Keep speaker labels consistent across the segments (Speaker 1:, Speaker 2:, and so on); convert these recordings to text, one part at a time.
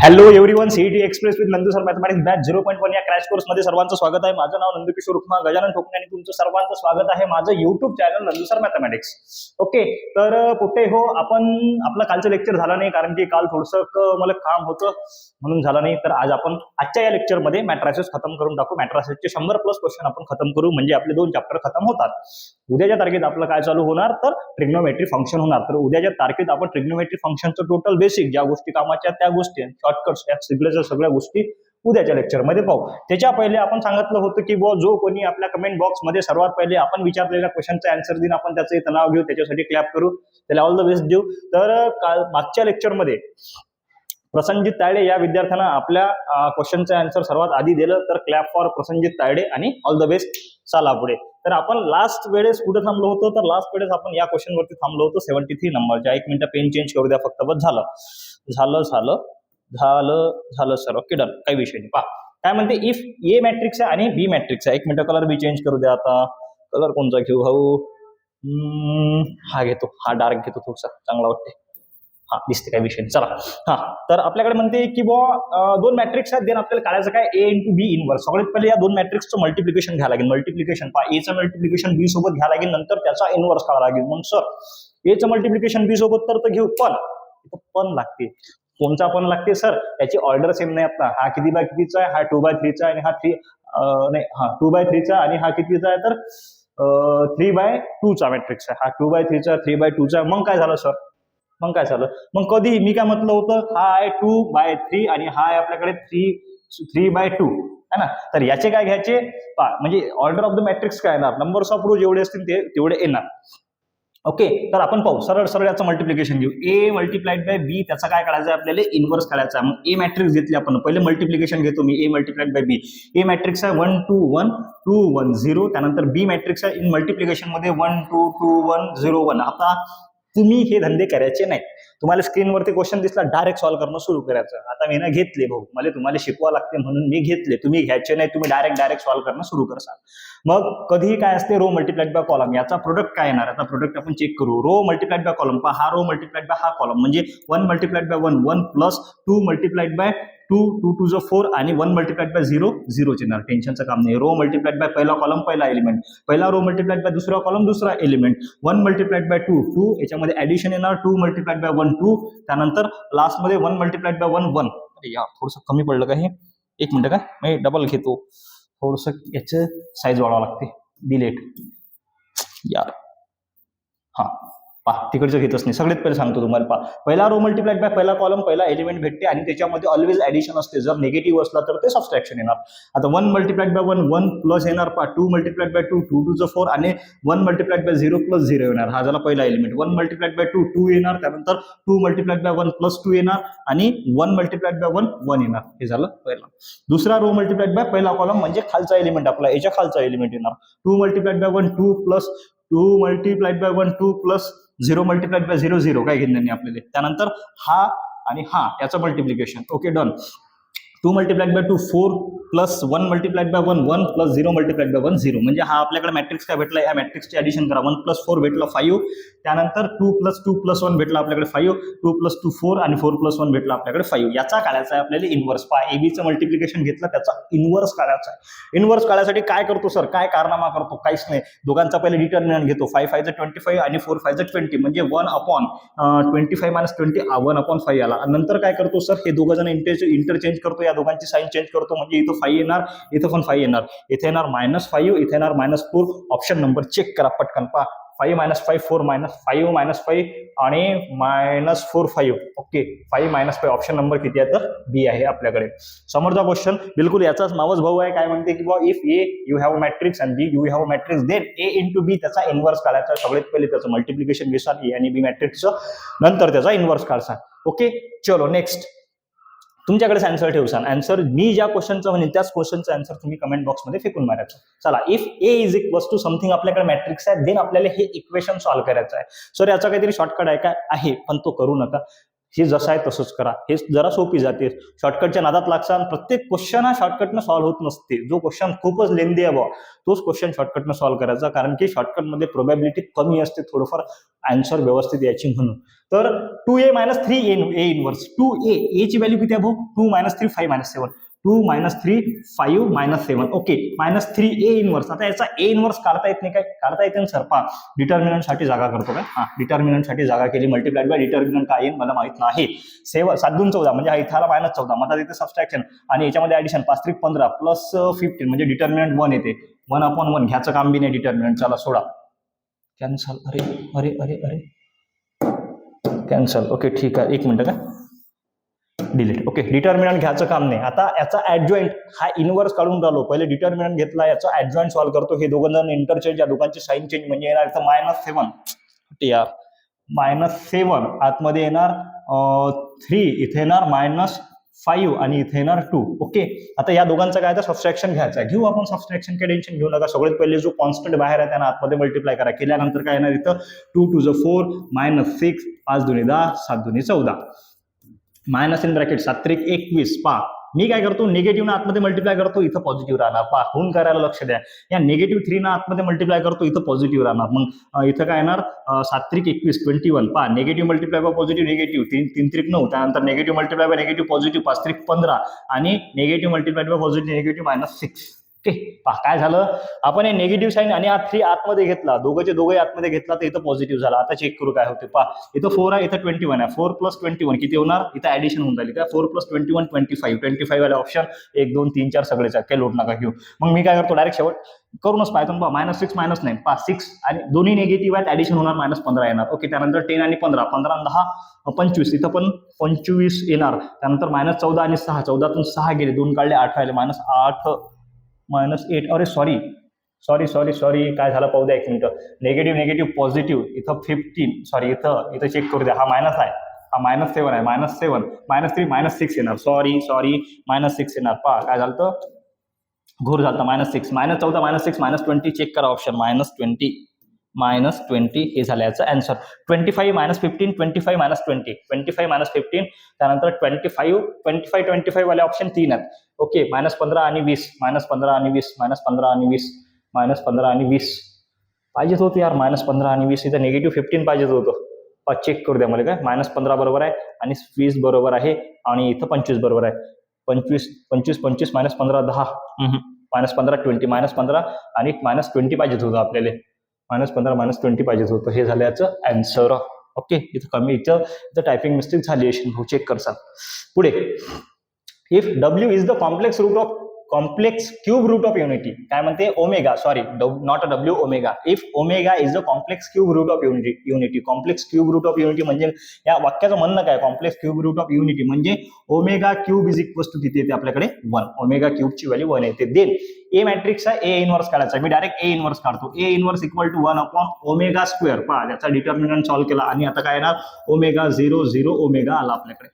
Speaker 1: Hello everyone, CET express with Nandu sir mathematics batch 0.1 या crash course मध्ये सर्वांचं स्वागत आहे. माझं नाव नंदकिशोर उपमा गजानन ठोकणे आणि तुमचं सर्वांचं स्वागत आहे माझं YouTube channel Nandu sir mathematics. Okay, तर कुठे हो आपण आपलं कालचं लेक्चर झालं नाही कारण की काल थोडंसं मला काम होतं म्हणून झालं नाही. तर आज आपण आजच्या या लेक्चरमध्ये मॅट्रायसेस खतम करून टाकू. मॅट्रायसेसचे 100+ क्वेश्चन आपण खतम करू म्हणजे आपले 2 चॅप्टर खतम होतात. उद्याच्या तारखेत आपलं काय चालू होणार तर ट्रिग्नोमेट्री फंक्शन होणार. तर उद्याच्या तारखेत आपण ट्रिग्नोमेट्री फंक्शनचं टोटल बेसिक ज्या गोष्टी कामाच्या त्या गोष्टी शॉर्टकट्स या सगळ्या गोष्टी उद्याच्या लेक्चरमध्ये पाहू. त्याच्या पहिले आपण सांगितलं होतं की जो कोणी आपल्या कमेंट बॉक्समध्ये सर्वात पहिले आपण विचारलेल्या क्वेश्चनचा आन्सर देऊन आपण त्याचे तणाव घेऊ, त्याच्यासाठी क्लॅप करू, त्याला ऑल द बेस्ट देऊ. तर मागच्या लेक्चरमध्ये प्रसंजित तायडे या विद्यार्थ्यांना आपल्या क्वेश्चनचं आन्सर सर्वात आधी दिलं. तर क्लॅप फॉर प्रसंजित तायडे आणि ऑल द बेस्ट. चला पुढे. तर आपण लास्ट वेळेस कुठे थांबलो होतो तर लास्ट वेळेस आपण या क्वेश्चन वरती थांबलो होतो 73 नंबरच्या. 1 मिनिट पेन चेंज करू द्या फक्त, बस झालं झालं झालं झालं झालं सर. ओके डन, काही विषय नाही. पहा काय म्हणते, इफ ए मॅट्रिक्स आहे आणि बी मॅट्रिक्स आहे. 1 मिनिट कलर बी चेंज करू द्या. आता कलर कोणता घेऊ भाऊ? हा घेतो, हा डार्क घेतो, थोडासा चांगला वाटते. हा दिसते, काही विषय नाही. चला हा, तर आपल्याकडे म्हणते की दोन मॅट्रिक्स आहेत, देन आपल्याला काढायचं काय ए इंटू बी इनवर्स. सगळ्यात पहिले या दोन मॅट्रिक्सचं मल्टिप्लिकेशन घ्यावं लागेल. मल्टिप्लिकेशन पहा, एचं मल्टिप्लिकेशन बी सोबत घ्यावं लागेल, नंतर त्याचा इनवर्स काढावा लागेल. मग सर एचं मल्टिप्लिकेशन बी सोबत तर घेऊ, पण लागते. कोणचा पण लागते सर? त्याची ऑर्डर सेम नाही. आता हा किती बाय कितीचा आहे? हा 2/3 आणि हा 3 नाही, हा 2/3 आणि हा कितीचा आहे तर 3/2 मॅट्रिक्स आहे. हा 2/3 3/2 मग काय झालं सर? मग काय झालं? मग कधी मी काय म्हटलं होतं, हा आहे 2/3 आणि हा आहे आपल्याकडे 3/2 है ना. तर याचे काय घ्यायचे म्हणजे ऑर्डर ऑफ द मॅट्रिक्स काय येणार, नंबर्स ऑफ रो जेवढे असतील ते तेवढे येणार. ओके, तर आपण पाहू सरळ सरळ याचं मल्टिप्लिकेशन घेऊ. ए मल्टिप्लाइड बाय बी, त्याचा काय काढायचं आहे आपल्याला? इनवर्स काढायचा आहे. मग ए मॅट्रिक्स घेतली आपण, पहिले मल्टिप्लिकेशन घेतो मी. A multiplied by B, A matrix आहे 1 2 1 2 1 0. त्यानंतर बी मॅट्रिक्स आहे इन मल्टिप्लिकेशन मध्ये 1 2 2 1 0 1. आता तुम्ही हे धंदे करायचे नाही. तुम्हाला स्क्रीनवरती क्वेश्चन दिसला, डायरेक्ट सॉल्व्ह करणं सुरू करायचं. आता मी ना घेतले भाऊ, मला तुम्हाला शिकवा लागते म्हणून मी घेतले. तुम्ही घ्यायचे नाही, तुम्ही डायरेक्ट सॉल्व्ह करणं सुरू करसाल. मग कधीही काय असते, रो मल्टिप्लाइड बाय कॉलम. याचा प्रोडक्ट काय येणार? आता प्रोडक्ट आपण चेक करू. रो मल्टिप्लाइड बाय कॉलम पहा, हा रो मल्टिप्लाइड बाय हा कॉलम म्हणजे 1 multiplied by 1 1 plus 2 multiplied by 2 2 2 4 आणि 1 मल्टिप्लाइड बाय 0 0 येणार. टेन्शनचं काम नाही. रो मल्टिप्लाइड बाय पहिला कॉलम पहिला एलिमेंट, पहिला रो मल्टिप्लाइड बाय दुसरा कॉलम दुसरा एलिमेंट, 1 मल्टिप्लाइड बाय 2 2, याच्यामध्ये ऍडिशन येणार 2 मल्टिप्लाइड बाय 1 2, त्यानंतर लास्ट मध्ये 1 मल्टिप्लाइड बाय 1 1. अरे यार थोडंसं कमी पडलं का हे? 1 मिनिट का मी डबल घेतो, थोडंसं याचं साईज वाढवावं लागते. डिलेट यार. हा पहा, तिकडचं घेतच नाही. सगळ्यात पहिले सांगतो तुम्हाला, पहा पहिला रो मल्टिप्लाइड बाय पहिला कॉलम पहिला एलिमेंट भेटते आणि त्याच्यामध्ये ऑलवेज ऍडिशन असते. जर निगेटिव्ह असला तर ते सबट्रॅक्शन येणार. आता 1 मल्टिप्लाइड बाय 1 1 प्लस येणार, पहा 2 मल्टिप्लाइड बाय 2 2 2 4 आणि 1 मल्टिप्लाइड बाय 0 प्लस 0 येणार. हा झाला पहिला एलिमेंट. 1 मल्टिप्लाइड बाय 2 2 येणार, त्यानंतर 2 मल्टिप्लाइड बाय 1 प्लस 2 येणार आणि 1 मल्टिप्लाइड बाय 1 1 येणार. हे झालं पहिला. दुसरा रो मल्टिप्लाइड बाय पहिला कॉलम म्हणजे खालचा एलिमेंट आपला, याच्या खालचा एलिमेंट येणार. 2 multiplied by 1 2 plus 2 multiplied by 1 2 plus 0 multiplied by 0 0, काय घेणं नाही आपल्याला. त्यानंतर हा आणि हा याचं multiplication. Okay done. 2 multiplied by 2 4 plus 1 multiplied by 1 1 plus 0 multiplied by 1 0. म्हणजे हा आपल्याकडे मॅट्रिक्स काय भेटला, या मॅट्रिक्सची ऍडिशन करा. 1 प्लस 4 भेटला 5, त्यानंतर 2 प्लस 1 भेटला आपल्याकडे 5, 2 प्लस 2 4 आणि 4 प्लस 1 भेटला आपल्याकडे 5. याचा काढायचा आहे आपल्याला इनवर्स. पहा एबीचं मल्टिप्लिकेशन घेतलं, त्याचा इनवर्स काढायचा आहे. इनवर्स काढायसाठी काय करतो सर, काय कारनामा करतो? काहीच नाही. दोघांचा पहिले डिटर्मिनंट घेतो. 5 5 25 आणि 4 5 20 म्हणजे 1/25 मायनस 20 1/5 आला. नंतर काय करतो सर, हे दोघं जण इंटरचेंज करतो, या दोघांची साइन चेंज करतो. म्हणजे इथं 5 येणार, इथं पण 5 येणार, इथे येणार -5, इथे येणार -4. ऑप्शन नंबर चेक करा पटकन. पहा 5 - 5 4 -5 -5 आणि -4 5. ओके 5 -5 ऑप्शन नंबर किती आहे तर बी आहे आपल्याकडे. समोरचा क्वेश्चन बिलकुल याचाच मावस भाऊ आहे. काय म्हणते की if A you have matrix and B you have matrix, then A into B त्याचा इनवर्स काढायचा. सगळ्यात पहिले त्याचं मल्टिप्लिकेशन घेसाल ए आणि बी मॅट्रिक्सचं, नंतर त्याचा इनवर्स काढसा. ओके चलो नेक्स्ट. तुमच्याकडे आन्सर ठेवसान. आन्सर मी ज्या क्वेश्चनचं म्हणेन त्याच क्वेश्चनचं आन्सर तुम्ही कमेंट बॉक्समध्ये फेकून मारायचं. चला, if A is equals to something, आपल्याकडे मॅट्रिक्स आहे, देन आपल्याला हे इक्वेशन सॉल्व्ह करायचं आहे. सर याचा काहीतरी शॉर्टकट आहे का? आहे, पण तो करू नका. हे जसं आहे तसंच करा, हे जरा सोपी जाते. शॉर्टकटच्या नादात लागसा आणि प्रत्येक क्वेश्चन हा शॉर्टकटनं सॉल्व्ह होत नसते. जो क्वेश्चन खूपच लेंदी आहे तोच क्वेश्चन शॉर्टकटनं सॉल्व्ह करायचा, कारण की शॉर्टकटमध्ये प्रोबॅबिलिटी कमी असते थोडंफार आन्सर व्यवस्थित यायची म्हणून. तर 2a - 3a इनवर्स 2a ची व्हॅल्यू किती आहे भाऊ? 2 - 3 5 - 7 2 - 3 5 - 7 ओके -3a इनवर्स. आता याचा a इनवर्स काढता येत नाही काय? काढता येते ना सर. पहा डिटर्मिनंट साठी जागा करतो काय? हा डिटर्मिनंट साठी जागा केली, मल्टिप्लाइड बाय डिटर्मिनंट काय येईल मला माहित नाही. 7 दून 14 म्हणजे इथाला -14 मग आता इथे सबस्ट्रॅक्शन आणि याच्यामध्ये ऍडिशन 5 त्रिक 15 प्लस 15 म्हणजे डिटर्मिनंट 1 येते. 1/1 घ्यायचं काम बी नाही डिटर्मिनंट. चला सोडा, कॅन्सल. अरे अरे अरे अरे कॅन्सल. ओके ठीक आहे, एक मिनिट का डिलीट. ओके डिटर्मिनंट घ्यायचं काम नाही. आता याचा ऍडजॉइंट हा इनवर्स काढून राहिलो. पहिले डिटर्मिनंट घेतला, याचा ऍडजॉइंट सॉल्व्ह करतो. हे दोघं जण इंटरचेंज, या दोघांची साइन चेंज म्हणजे येणार इथं -7 यार -7 आतमध्ये येणार 3 इथे येणार -5 आणि इथे येणार 2. ओके आता या दोघांचं काय तर सबस्ट्रॅक्शन घ्यायचं आहे. घेऊ आपण सबस्ट्रॅक्शन, काही टेन्शन घेऊ नका. सगळ्यात पहिले जो कॉन्स्टंट बाहेर आहे त्यांना आतमध्ये मल्टिप्लाय करा. केल्यानंतर काय येणार इथं 2 × 2 = 4 -6 5 × 2 = 10 7 × 2 = 14 मायनस इन ब्रॅकेट 7 त्रिक 21. पा मी काय करतो, निगेटिव्ह आतमध्ये मल्टिप्लाय करतो, इथं पॉझिटिव्ह राहणार. पा होऊन करायला लक्ष द्या. या निगेटिव्ह 3 आतमध्ये मल्टिप्लाय करतो, इथं पॉझिटिव्ह राहणार. मग इथं काय येणार 7 त्रिक 21 21. पा negative multiply by positive negative 3 त्रिक 9. त्यानंतर negative multiply by negative positive 5 त्रिक 15 आणि negative multiply by positive negative -6. Okay पहा काय झालं, आपण हे निगेटिव्ह साईन आणि 3 आतमध्ये घेतला, दोघे आतमध्ये घेतला तर इथं पॉझिटिव्ह झाला. आता चेक करू काय होते. पहा इथं 4 आहे, इथं 21 आहे. 4 + 21 किती होणार? इथं ऍडिशन होऊन राहिली काय? 4 + 21 25 25 वाले ऑप्शन 1 2 3 4 सगळेच आहे, काही लोट नका घेऊ. मग मी काय करतो, डायरेक्ट शेवट करूनच पाहतो. पहा -6 -9 पहा 6 आणि दोन्ही निगेटिव्ह आहेत, ऍडिशन होणार -15 येणार. ओके त्यानंतर 10 आणि 15 15 आणि 10 25 इथं पण 25 येणार. त्यानंतर -14 आणि 6 14तून 6 गेले, 2 काढले 8 राहिले -8 -8. अरे सॉरी काय झालं पाहू द्या एक मिनिट. निगेटिव्ह पॉझिटिव्ह इथं 15 सॉरी इथं चेक करू द्या. हा मायनस आहे, हा -7 आहे. -7 -3 -6 येणार. सॉरी -6 येणार. पहा काय झालं, घोर झालं. -6 -14 -6 -20 चेक करा ऑप्शन -20 हे झालं याचं आन्सर. 25 - 15 25 -20 25 -15 त्यानंतर 25 वाले ऑप्शन 3 आहेत. ओके -15 आणि 20 -15 आणि 20 -15 आणि 20 -15 आणि 20 पाहिजेच होतं यार. -15 आणि 20 इथं निगेटिव्ह 15 पाहिजेच होतं. चेक करू द्या मला काय. -15 बरोबर आहे आणि 20 बरोबर आहे आणि इथं 25 बरोबर आहे. 25 -15 10 -15 20 -15 आणि -20 पाहिजेच होतं आपल्याला. -15 -20 पाहिजेच होतं. हे झालं याचं आन्सर. ओके इथं कमी इथं टायपिंग मिस्टेक झाली असेल, चेक करसाल. पुढे if W is the complex cube root of unity. काय म्हणते omega, sorry not W omega. If omega is the complex cube root of unity. Complex cube root of unity म्हणजे या वाक्याचं म्हणणं काय, complex cube root of unity म्हणजे omega cube is equal to किती येते आपल्याकडे 1. ओमेगा क्यूबची व्हॅल्यू 1 येते. देन ए मॅट्रिक्स आहे, ए इनवर्स काढायचा. मी डायरेक्ट ए इनवर्स काढतो. ए इनवर्स इक्वल टू 1/ओमेगा². पहा त्याचा डिटर्मिनंट सॉल्व्ह केला आणि आता काय येणार ओमेगा 0 0 ओमेगा आला आपल्याकडे.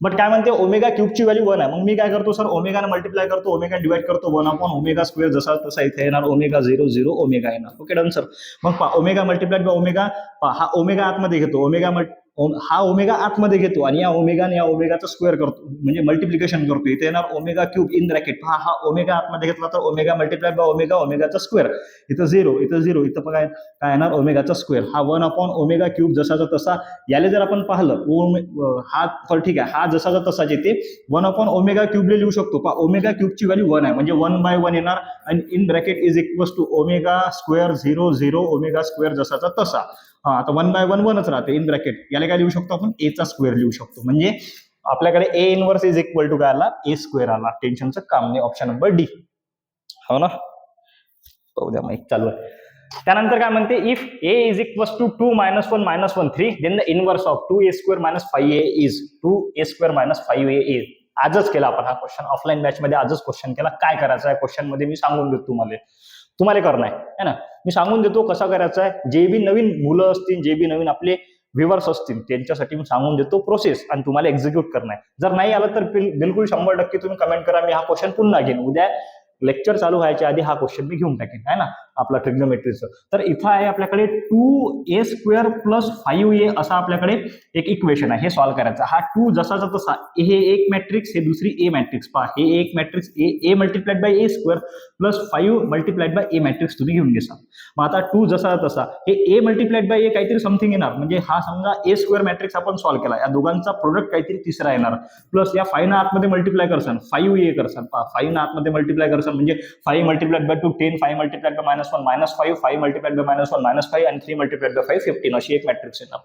Speaker 1: बट काय म्हणते ओमेगा क्यूबची व्हॅल्यू 1 आहे. मग मी काय करतो सर, ओमेगाने मल्टिप्लाय करतो, ओमेगा डिवाइड करतो 1/ओमेगा². जसा तसा इथे येणार ओमेगा 0 0 ओमेगा येणार. Okay done sir. मग पहा ओमेगा मल्टिप्लाइड बाय ओमेगा, हा ओमेगा आतमध्ये घेतो, हा ओमेगा आतमध्ये घेतो आणि या ओमेगाने या ओमेगाचा स्क्वेअर करतो म्हणजे मल्टिप्लिकेशन करतो. इथे येणार ओमेगा क्यूब इन ब्रॅकेट. हा ओमेगा आतमध्ये घेतला तर ओमेगा मल्टिप्लाइड बाय ओमेगाचा स्क्वेअर. इथं 0 इथं बघा काय येणार ओमेगाचा स्क्वेअर. हा 1/ओमेगा क्यूब जसाचा तसा. याला जर आपण पाहिलं हा ठीक आहे, हा जसाचा तसाच येते 1/ओमेगा क्यूबले लिहू शकतो. पहा ओमेगा क्यूबची व्हॅल्यू 1 आहे म्हणजे 1/1 येणार आणि in bracket is equal to ओमेगा² 0 0 ओमेगा² जसाचा तसा. आता 1/1 1च राहते इन ब्रॅकेट. याला काय लिहू शकतो आपण एचा स्क्वेअर लिहू शकतो. म्हणजे आपल्याकडे A inverse is equal to काय आला A² आला. टेन्शनचं काम नाही. Option number D. हो ना, पाहू द्या माहिती चालू आहे. त्यानंतर काय म्हणते if A is equal to 2 - 1 - 1 3 then the inverse of 2A² - 5A is 2A² - 5A is. आजच केला आपण हा क्वेश्चन ऑफलाईन बॅच मध्ये, आजच क्वेश्चन केला. काय करायचं आहे क्वेश्चन मध्ये मी सांगून देतो तुम्हाला करणं आहे ना. मी सांगून देतो कसा करायचा आहे. जे बी नवीन मुलं असतील, जे बी नवीन आपले व्ह्युअर्स असतील त्यांच्यासाठी मी सांगून देतो प्रोसेस आणि तुम्हाला एक्झिक्यूट करणं आहे. जर नाही आलं तर बिलकुल 100% तुम्ही कमेंट करा, मी हा क्वेश्चन पुन्हा घेईन. उद्या लेक्चर चालू व्हायच्या आधी हा क्वेश्चन मी घेऊन टाकेन आहे ना. आपला ट्रिग्नोमेट्रीचं. तर इथं आहे आपल्याकडे 2a² + 5a असं आपल्याकडे एक इक्वेशन आहे, हे सॉल्व्ह करायचं. हा 2 जसाचा तसा, हे एक मॅट्रिक्स, हे दुसरी ए मॅट्रिक्स. पहा, हे एक matrix A multiplied bye a² + 5 multiplied by A matrix तुम्ही घेऊन घेसा. मग आता 2 जसा तसा, हे ए मल्टिप्लाइड बाय ए काहीतरी समथिंग येणार, म्हणजे हा समजा a² मॅट्रिक्स आपण सॉल्व्ह केला, या दोघांचा प्रोडक्ट काहीतरी तिसरा येणार, प्लस या 5 ना आतमध्ये मल्टिप्लाय करसान 5a करसान. पहा, 5 ना आतमध्ये मल्टिप्लाय करसान म्हणजे 5 multiplied by 2 10, 5 multiplied by -1 -5, 5 multiplied by -1 -5 आणि 3 मल्टिप्लाइड बाय 5 15 अशी एक मॅट्रिक्स येणार.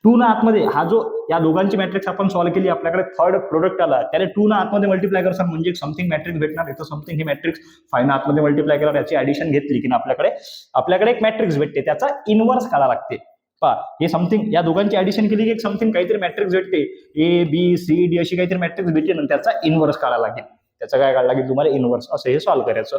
Speaker 1: 2 ना आतमध्ये हा जो या दोघांची मॅट्रिक्स आपण सॉल्व्ह केली, आपल्याकडे थर्ड प्रोडक्ट आला, त्याला 2 ना आतमध्ये मल्टिप्लाय करसान म्हणजे समथिंग मॅट्रिक्स भेटणार. इथं समथिंग ही मॅट्रिक्स 5 ना आतमध्ये मल्टिप्लाय केल्यावर याची ऍडिशन घेतली की आपल्याकडे एक मॅट्रिक्स भेटते, त्याचा इनव्हर्स काढा लागते. पहा, हे समथिंग या दोघांची ऍडिशन केली की एक समथिंग काहीतरी मॅट्रिक्स भेटते, ए बी सी डी अशी काहीतरी मॅट्रिक्स भेटते ना, त्याचा इनव्हर्स काढा लागेल. त्याचा काय काढा लागेल तुम्हाला? इनव्हर्स. असं हे सॉल्व्ह करायचं.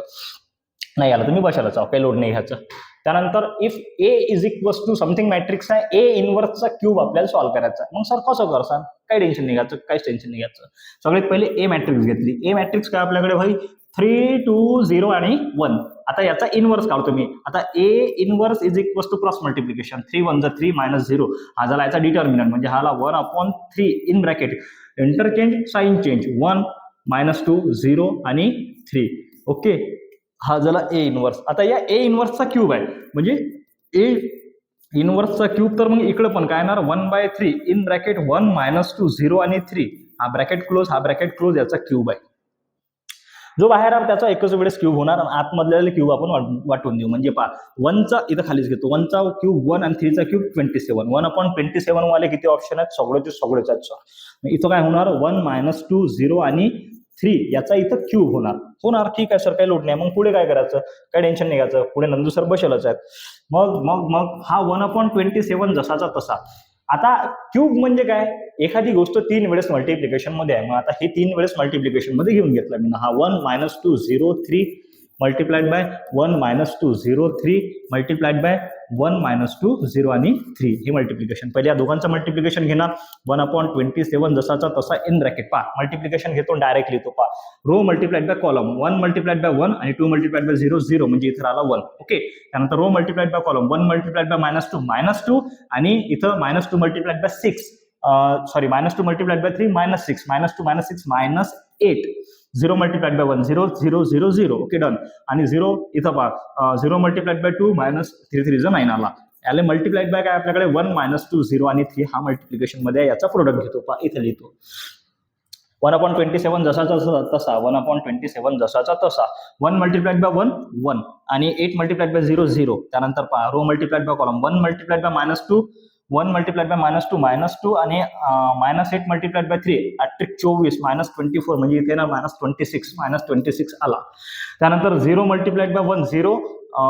Speaker 1: नाही आलं तुम्ही बशाला जाऊ, काही लोड नाही घ्यायचं. त्यानंतर if A is equals to something matrix आहे, ए इनव्हर्सचा क्यूब आपल्याला सॉल्व्ह करायचा. मग सर कसं करसान? काही टेन्शन नाही घ्यायचं, काहीच टेन्शन नाही घ्यायचं. सगळ्यात पहिले ए मॅट्रिक्स घेतली. ए मॅट्रिक्स काय आपल्याकडे भाई 3 2 0 आणि 1. आता याचा इनव्हर्स काढतो मी. आता A inverse is equals to cross multiplication, 3 1 3 -0 हा झाला याचा डिटर्मिनंट, म्हणजे हाला 1/3 in bracket interchange sign change 1 -2 0 आणि 3. ओके, हा झाला ए इनव्हर्स. आता या ए इनव्हर्सचा क्यूब आहे, म्हणजे ए इनव्हर्सचा क्यूब, तर मग इकडे पण काय येणार 1/3 इन ब्रॅकेट 1 -2 0 आणि 3. हा ब्रॅकेट क्लोज, हा ब्रॅकेट क्लोज, याचा क्यूब आहे. जो बाहेर आहे त्याचा एकच वेळेस क्यूब होणार आणि आतमधल्या क्यूब आपण वाटून देऊ. म्हणजे पहा, 1चा इथं खालीच घेतो, 1चा क्यूब 1 आणि 3चा क्यूब 27. 1/27 वाले किती ऑप्शन आहेत? सगळेच आहेत. इथं काय होणार 1 -2 0 आणि 3 याचा इथं क्यूब होणार. ठीक आहे सर, काही लोड नाही. मग पुढे काय करायचं? काही टेन्शन नाही घ्यायचं, पुढे नंदू सर बसेलच आहेत. मग हा 1/27 जसाचा तसा. आता क्यूब म्हणजे काय? एखादी गोष्ट 3 वेळेस मल्टिप्लिकेशन मध्ये आहे. मग आता हे 3 वेळेस मल्टिप्लिकेशन मध्ये घेऊन घेतलं मी. हा 1 -2 0 3 मल्टिप्लाइड बाय 1 -2 0 3 मल्टिप्लाइड बाय 1 -2 0 आणि 3 हे मल्टिप्लिकेशन. पहिले या दोघांचं मल्टिप्लिकेशन घेणार 1/27 जसाचा तसा इन ब्रॅकेट. पहा, मल्टिप्लिकेशन घेतो डायरेक्ट लिहितो. पहा, row multiplied by column 1 multiplied by 1 आणि 2 मल्टिप्लाइड बाय 0 0 म्हणजे इथं आला 1. ओके, त्यानंतर row multiplied by column 1 multiplied by -2 आणि इथं -2 multiplied by 6 -2 multiplied by 3 -6 -2 -6 -8 0 multiplied by 1 0 0 0 0. Okay, done. आणि 0 इथं पहा 0 मल्टिप्लाइड बाय 2 -3 3 9 आला. याला मल्टिप्लाइड बाय काय आपल्याकडे 1 -2 0 आणि 3 हा मल्टिप्लिकेशन मध्ये याचा प्रोडक्ट घेतो. पहा, इथे लिहितो 1/27 जसाचा तसा 1/27 जसाचा तसा 1 मल्टिप्लाइड बाय 1 1 आणि 8 मल्टिप्लाइड बाय 0 0. त्यानंतर पहा, row multiplied by column 1 multiplied by -2 1 multiplied by -2 आणि -8 मल्टिप्लाइड बाय 3 24 -24 म्हणजे इथे ना -26 आला. त्यानंतर 0 multiplied by 1 0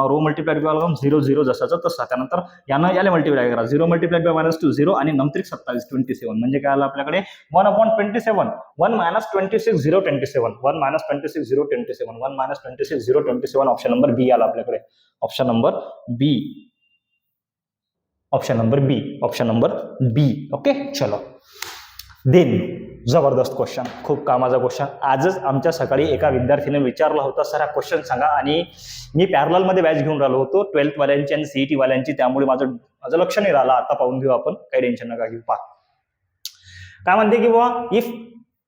Speaker 1: row multiplied by 0 0 जसाचा तसा. त्यानंतर याला मल्टिप्लाय करा 0 मल्टिप्लाइड बाय -2 0 आणि नंतर 27 27 म्हणजे काय आलं आपल्याकडे 1/27 1 -26 0 27 1 -26 0 27 1 -26 0 27. ऑप्शन नंबर बी आला आपल्याकडे. ऑप्शन नंबर बी. ओके, चलो. देन जबरदस्त क्वेश्चन, खूप कामाचा क्वेश्चन. आजच आमच्या सकाळी एका विद्यार्थीने विचारला होता, सर हा क्वेश्चन सांगा. आणि मी पॅरलल मध्ये बॅच घेऊन राहिलो होतो 12th वाल्यांची आणि सीईटी वाल्यांची, त्यामुळे माझं लक्ष नाही राहिलं. आता पाहून घेऊ आपण, काही टेन्शन नका घेऊ. पहा काय म्हणते की बुवा,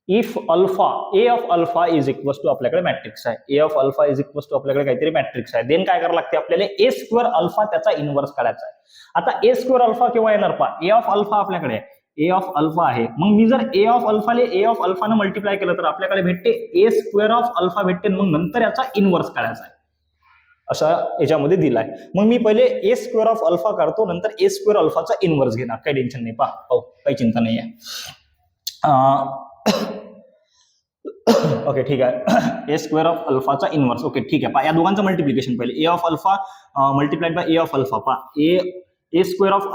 Speaker 1: if alpha A of alpha is equals to आपल्याकडे मॅट्रिक्स आहे. A of alpha is equals to आपल्याकडे काहीतरी मॅट्रिक्स आहे. देन काय करावं लागते आपल्याला? a² अल्फा त्याचा इनव्हर्स काढायचा आहे. आता a² अल्फा केव्हा येणार? पहा, ए ऑफ अल्फा आपल्याकडे ए ऑफ अल्फा आहे. मग मी जर ए ऑफ अल्फाले ए ऑफ अल्फाने मल्टिप्लाय केलं तर आपल्याकडे भेटते a² ऑफ अल्फा भेटते. मग नंतर याचा इनव्हर्स काढायचा आहे, असा याच्यामध्ये दिलाय. मग मी पहिले a² ऑफ अल्फा काढतो, नंतर a² अल्फाचा इनव्हर्स घेणार. काही टेन्शन नाही. पहा, काही चिंता नाही आहे. ओके, ठीक आहे. a² of अल्फाचा inverse. ओके, ठीक आहे. पहा, या दोघांचं मल्टिप्लिकेशन पहिले A of alpha multiplied by A of alpha. पहा, a² ऑफ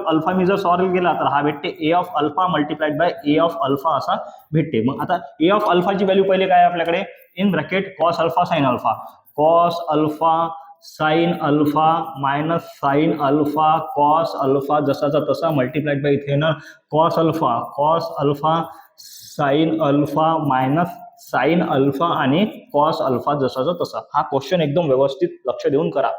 Speaker 1: अल्फा मी जर सॉल्व्ह केला तर हा भेटते A of alpha multiplied by A of alpha असा भेटते. मग आता ए ऑफ अल्फाची व्हॅल्यू पहिले काय आपल्याकडे? In bracket cos alpha sine alpha, cos alpha sine alpha minus sine alpha cos alpha जसाचा तसा मल्टिप्लाइड बाय इथे येणार cos alpha sine alpha minus sine alpha आणि कॉस अल्फा जसाचा तसा. हा क्वेश्चन एकदम व्यवस्थित लक्ष देऊन करा.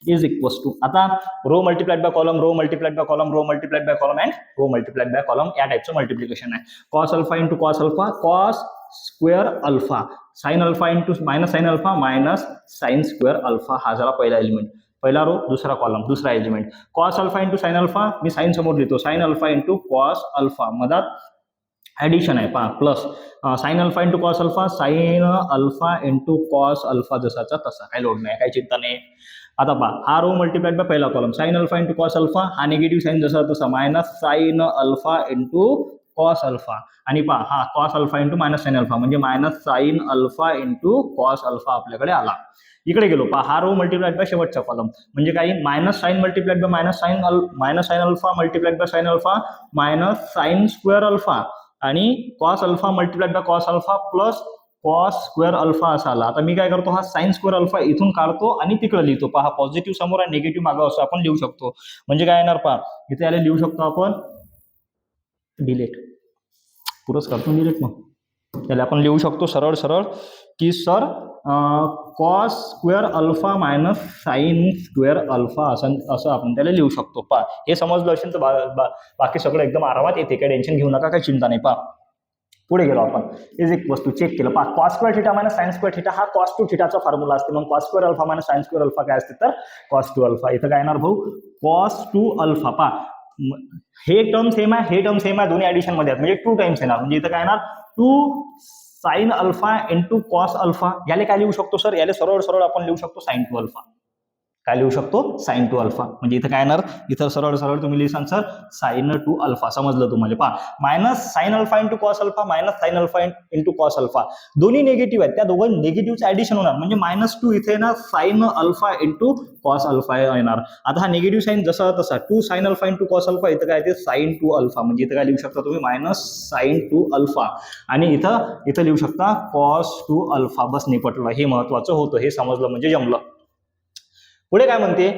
Speaker 1: इज इक्वल्स टू आता row multiplied by column, row multiplied by column, row multiplied by column and row multiplied by column या टाइपचं मल्टिप्लिकेशन आहे. Cos alpha into cos alpha, cos square alpha, sine alpha into minus sine alpha minus sine square alpha. हा झाला पहिला element, पहिला row, दुसरा column, दुसरा element. Cos alpha into sine alpha, मी साइन समोर लिहितो, sine alpha into cos alpha, मधात ऍडिशन आहे पहा, plus sine alpha into cos alpha, sine alpha into cos alpha जसाचा तसा. काही लोड नाही, काही चिंता नाही. आता पहा हा रो मल्टिप्लाइड बाय पहिला column, sine alpha into cos alpha, हा निगेटिव्ह साइन जसा तसा minus sine alpha into cos alpha, आणि पहा हा cos alpha into minus sine alpha म्हणजे minus sine alpha into cos alpha आपल्याकडे आला. इकडे गेलो पहा हा रो मल्टिप्लाइड बाय शेवटचा कॉलम म्हणजे काही minus sine multiplied by minus sine alpha multiplied by sine alpha minus sine square alpha आणि cos alpha multiplied by cos alpha plus cos square alpha असा आला. आता मी काय करतो, हा साइन स्क्वेअर अल्फा इथून काढतो आणि तिकडे लिहितो. पहा पॉझिटिव्ह समोर आणि निगेटिव्ह मागं असं आपण लिहू शकतो. म्हणजे काय येणार पहा, इथे आले लिहू शकतो आपण डिलीट, पुरच करतो डिलीट. मग त्याला आपण लिहू शकतो सरळ सरळ की sir cos square alpha minus sine square alpha असं आपण त्याला लिहू शकतो. पहा हे समजलं असेल तर बाकी सगळं एकदम आरामात येते, काही टेन्शन घेऊ नका, काही चिंता नाही. पहा पुढे गेलो आपण, इज एक वस्तू चेक केलं. पहा cos square theta minus sine square theta हा कॉस टू थिटाचा फॉर्म्युला असते. मग cos square alpha minus sine square alpha काय असते तर कॉस टू अल्फा. इथं काय येणार भाऊ, कॉस टू अल्फा. पहा हे टर्म सेम आहे, हे टर्म सेम आहे, दोन्ही ऍडिशन मध्ये आहेत म्हणजे 2 टाइम्स येणार. म्हणजे इथं काय येणार 2 sign alpha into cos alpha. याले काय लिहू शकतो सर, याले सरळ सरळ आपण लिहू शकतो साइन टू अल्फा. काय लिहू शकतो, साइन टू अल्फा. म्हणजे इथं काय येणार, इथं सरळ सरळ तुम्ही लिहिसान सर साइन टू अल्फा. समजलं तुम्हाला. पहा minus sine alpha into cos alpha minus sine alpha into cos alpha, दोन्ही निगेटिव्ह आहेत, त्या दोघं निगेटिव्हचं ऍडिशन होणार म्हणजे -2 इथे येणार sign alpha into cos alpha येणार. आता हा निगेटिव्ह साइन जसा तसा 2 sign alpha into cos alpha, इथं काय ते साइन टू अल्फा. म्हणजे इथं काय लिहू शकता तुम्ही मायनस साइन टू अल्फा आणि इथं लिहू शकता कॉस टू अल्फा. बस निपटलं, हे महत्वाचं होतं, हे समजलं म्हणजे जमलं. पुढे काय म्हणते,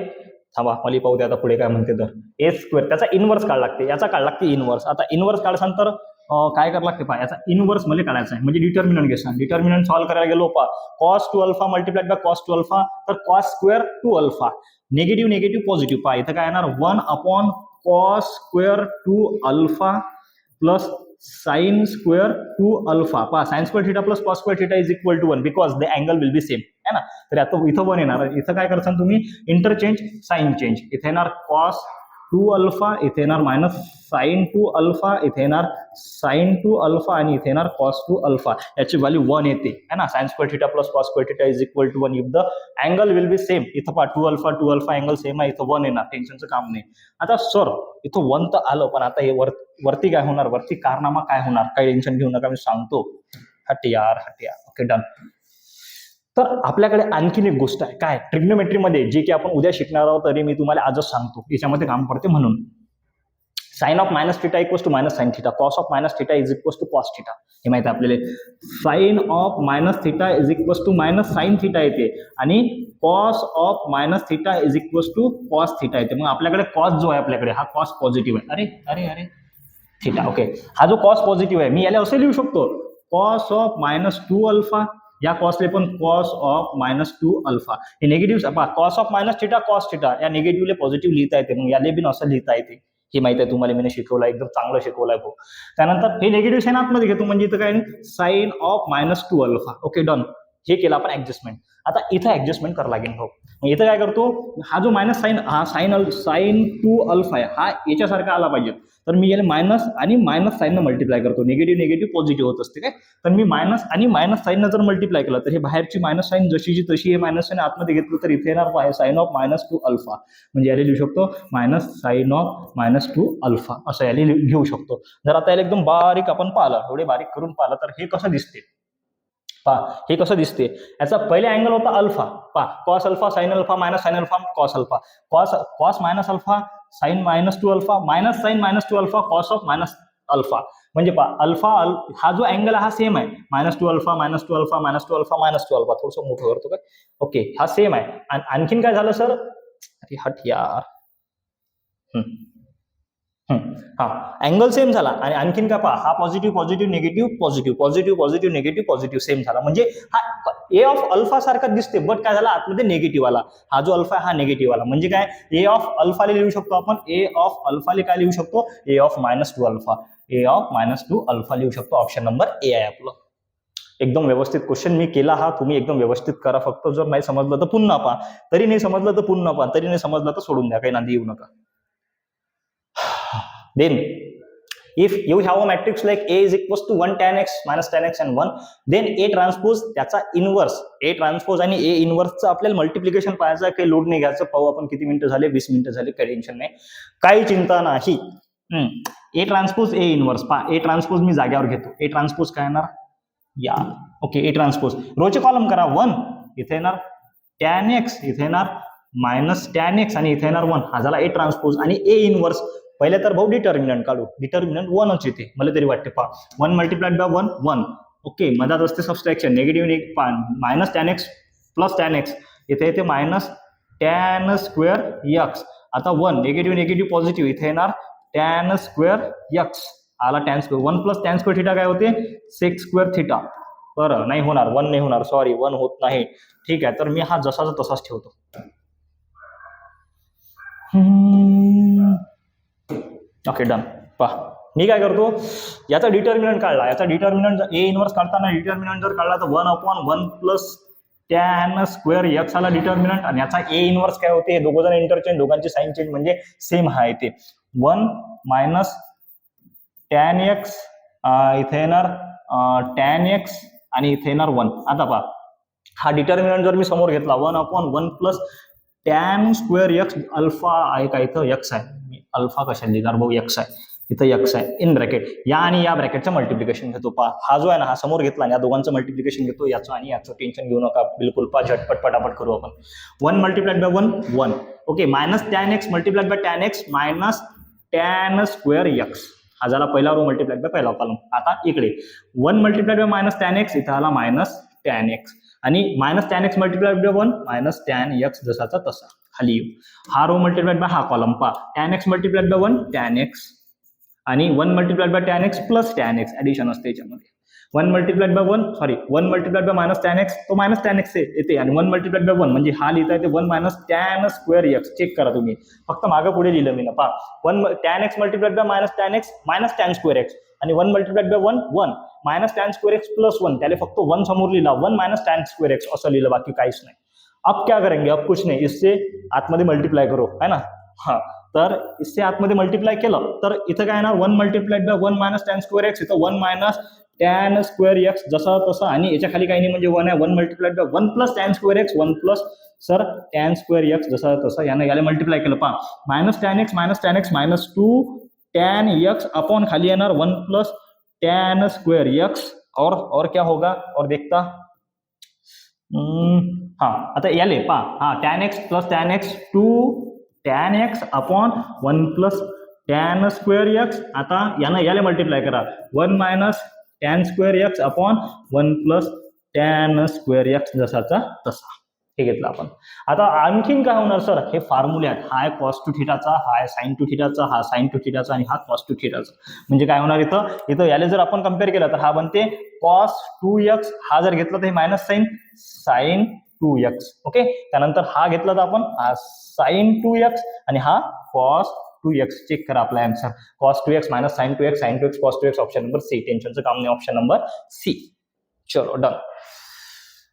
Speaker 1: थांबा मला पाहू द्या आता पुढे काय म्हणते. तर ए स्क्वेअर त्याचा इनवर्स काढ लागते, याचा काढ लागते इनवर्स. आता इनवर्स काढसान तर काय करावं लागते पहा, याचा इनवर्स मला काढायचा आहे म्हणजे डिटर्मिनंट घेसान. डिटर्मिनंट सॉल्व्ह करायला गेलो पहा, cos two alpha multiplied by cos two alpha, तर cos square two alpha, negative negative positive. पहा इथं काय येणार 1 upon cos square two alpha plus sine square two alpha. पहा sine square theta plus cos square theta is equal to 1 because the angle will be same है ना. तर आता इथं 1 येणार, इथं काय करसान तुम्ही इंटरचेंज साइन चेंज. इथे येणार कॉस टू अल्फा, इथे येणार मायनस साइन टू अल्फा, इथे येणार साइन टू अल्फा आणि इथे येणार कॉस टू अल्फा. याची व्हॅल्यू 1 येते है ना. Sine square theta plus cos square theta is equal to 1 if the angle will be same. इथं पहा टू अल्फा अँगल सेम आहे, इथं 1 येणार, टेन्शनचं काम नाही. आता सर इथं 1 तर आलं, पण आता हे वरती काय होणार, वरती कारनामा काय होणार, काही टेन्शन घेऊ नका, मी सांगतो. हट यार. Okay done. तर आपल्याकडे आणखीन एक गोष्ट आहे, काय ट्रिग्नोमेट्रीमध्ये जे की आपण उद्या शिकणार आहोत, तरी मी तुम्हाला आजच सांगतो, याच्यामध्ये काम पडते म्हणून. Sine of minus theta equals to minus sine theta, cos of minus theta is equals to cos theta. हे माहिती आहे आपल्याला. Sine of minus theta is equals to minus sine theta येते आणि cos of minus theta is equals to cos theta येते. मग आपल्याकडे cos जो आहे, आपल्याकडे हा कॉस पॉझिटिव्ह आहे. अरे अरे अरे थिटा. ओके, हा जो कॉस पॉझिटिव्ह आहे, मी याला असं लिहू शकतो कॉस ऑफ -2 अल्फा. या कॉसले पण कॉस ऑफ -2 अल्फा. हे negative cos of minus theta cos theta, या निगेटिव्हले पॉझिटिव्ह लिहिता येते, मग याले बिन असं लिहिता येते. हे माहिती आहे तुम्हाला, मी शिकवलं, एकदम चांगलं शिकवलंय भाऊ. त्यानंतर हे निगेटिव्ह साइन आतमध्ये घेतो म्हणजे इथं काय sine of -2 alpha. Okay done. हे केलं आपण ऍडजस्टमेंट. आता इथं ऍडजस्टमेंट करावं लागेल भाऊ. मग इथं काय करतो, हा जो मायनस साइन, हा साइन टू अल्फा आहे, हा याच्यासारखा आला पाहिजे. तर मी याला मायनस आणि मायनस साइन मल्टिप्लाय करतो. निगेटिव्ह पॉझिटिव्ह होत असते काय. तर मी मायनस आणि मायनस साइन जर मल्टिप्लाय केलं तर हे बाहेरची मायनस साइन जशीची तशी हे मायनस साइन आतमध्ये घेतलं तर इथे येणार साइन ऑफ -2 अल्फा. म्हणजे याला लिहू शकतो मायनस साइन ऑफ -2 अल्फा असं याला घेऊ शकतो. जर आता याला एकदम बारीक आपण पाहिलं, थोडे बारीक करून पाहिलं तर हे कसं दिसते. पहा हे कसं दिसते, याचा पहिले अँगल होता अल्फा. पहा cos alpha sine alpha minus sine alpha cos alpha, cos minus alpha sine -2 alpha minus sine -2 alpha cos of minus alpha. म्हणजे पहा अल्फा हा जो अँगल हा सेम आहे, -2 अल्फा -2 अल्फा -2 अल्फा -2 अल्फा. थोडंसं मोठं करतो काय. ओके, हा सेम आहे. आणि आणखीन काय झालं सर, अरे हट यार. हा अँगल सेम झाला आणि आणखीन काय पहा, हा positive positive negative positive positive positive negative positive same झाला, म्हणजे हा ए ऑफ अल्फा सारखा दिसते, बट काय झाला आतमध्ये निगेटिव्ह आला. हा जो अल्फा आहे हा निगेटिव्ह आला, म्हणजे काय ए ऑफ अल्फाला लिहू शकतो आपण, ए ऑफ अल्फाला काय लिहू शकतो, A of -2 alpha, A of -2 alpha लिहू शकतो. ऑप्शन नंबर ए आहे आपलं. एकदम व्यवस्थित क्वेश्चन मी केला हा, तुम्ही एकदम व्यवस्थित करा. फक्त जर नाही समजलं तर पुन्हा पहा, तरी नाही समजलं तर पुन्हा पहा, तरी नाही समजलं तर सोडून द्या, काही नादी येऊ नका. Then if you have a matrix like A is equals to 1 tan x minus tan x and 1, then A transpose त्याचा इनवर्स, A transpose आणि A इनवर्सचं आपल्याला मल्टिप्लिकेशन पाहायचं, काही लोड नाही घ्यायचं. पाहू आपण किती मिनिटं झाले, 20 मिनिटं झाले, काही टेन्शन नाही, काही चिंता नाही. A ट्रान्सपोज A इनवर्स पहा, A ट्रान्सपोज मी जाग्यावर घेतो. A ट्रान्सपोज काय येणार या, ओके, A ट्रान्सपोज रोचे कॉलम करा, 1 इथे येणार, tan x इथे येणार, मायनस tan x आणि इथे येणार 1, हा झाला A ट्रान्सपोज. आणि A इनवर्स पहिले तर भाऊ डिटर्मिनंट काढू, डिटर्मिनंट 1च येते मला तरी वाटते. पहा 1 मल्टिप्लाइड बाय 1 1, ओके, मधात असते subtraction, negative minus tan x plus tan x, इथे येते मायनस tan स्क्वेअर x. आता 1 निगेटिव्ह निगेटिव्ह पॉझिटिव्ह, इथे येणार tan स्क्वेअर x, आला tan square, 1 plus tan square theta काय होते, sec स्क्वेअर थिटा. बरं नाही होणार, 1 नाही होणार, सॉरी 1 होत नाही. ठीक आहे, तर मी हा जसाचा तसाच ठेवतो. Okay done. पहा मी काय करतो, याचा डिटर्मिनंट काढला, याचा डिटर्मिनंट ए इनवर्स काढताना डिटर्मिनंट जर काढला तर 1/1 प्लस tan स्क्वेअर x आला डिटर्मिनंट, आणि याचा ए इनवर्स काय होते, दोघं जण इंटरचेंज, दोघांची साइन चेंज म्हणजे सेम हा येते, 1 मायनस tan x, इथे येणार tan x आणि इथे येणार 1. आता पहा हा डिटर्मिनंट जर मी समोर घेतला, 1/1 plus tan square x, alpha आहे का इथं, x आहे, अल्फा कशाला लिहिणार भाऊ, x आहे इथं, x आहे इन ब्रॅकेट, या आणि या ब्रॅकेटचं मल्टिप्लिकेशन घेतो. पहा हा जो आहे ना, हा समोर घेतला आणि या दोघांचं मल्टिप्लिकेशन घेतो, याचं आणि याचं टेन्शन घेऊ नका बिलकुल. पहा झटपट पटापट करू आपण. 1 multiplied by 1 1, okay, minus tan x multiplied by tan x minus tan square x, हा झाला पहिला रो मल्टिप्लाइड बाय पहिला कॉलम. आता इकडे 1 multiplied by minus tan x, इथं आला मायनस tan x, आणि minus tan x multiplied by 1 minus tan x, जसाचा तसा खाली येऊ. हा रो मल्टिप्लाइड बाय हा कॉलम, पहा tan x multiplied by 1 tan x, आणि 1 multiplied bye tan x plus tan x, addition असते याच्यामध्ये. 1 multiplied by 1 multiplied by minus tan x, तो मायनस tan x येते, आणि 1 मल्टिप्लाइड बाय 1 म्हणजे हा लिहिता येते 1 minus tan square x. Check करा तुम्ही, फक्त मागं पुढे लिहिलं मी ना. पहा 1 tan x multiplied by minus tan x minus tan square x, आणि 1 multiplied by 1 minus tan square x plus 1, त्याला फक्त 1 समोर लिहिला, 1 मायनस tan स्क्वेअर x असं लिहिलं, बाकी काहीच नाही. अब क्या करेंगे, अब कुछ नहीं, इससे आतमध्ये मल्टिप्लाय करो, है ना. हा तर इससे आतमध्ये मल्टिप्लाय केलं तर इथं काय येणार, 1 multiplied by 1 minus tan square x, इथं 1 मायनस tan स्क्वेअर x जसा तसा, आणि याच्या खाली काही नाही म्हणजे 1 आहे. 1 multiplied by 1 plus tan square x, 1 plus sir tan square x जसा तसा, याने याला मल्टिप्लाय केलं. पहा minus tan x minus 2 tan x upon खाली येणार 1 प्लस tan स्क्वेअर x, और क्या होगा, और देखता हाँ आता याले पहा, हा tan x plus tan x 2 tan x upon 1 plus tan square x. आता यानं याला मल्टिप्लाय करा, 1 minus tan square x upon 1 plus tan square x जसाचा तसा. हे घेतलं आपण. आता आणखीन काय होणार सर, हे फॉर्म्युले आहेत, हा आहे cos टू थिटाचा, हा आहे sin टू थिटाचा, हा sin टू थिटाचा, आणि हा cos टू थिटाचा. म्हणजे काय होणार इथं याला जर आपण कम्पेअर केलं तर हा बनते cos 2x, हा जर घेतला तर हे मायनस sin 2x, ओके. त्यानंतर हा घेतला तर आपण sin 2x, आणि हा cos 2x. चेक करा आपला answer, cos 2x minus sin 2x, sin 2x cos 2x, option number C. टेन्शनचं काम नाही, ऑप्शन नंबर सी. चलो डन.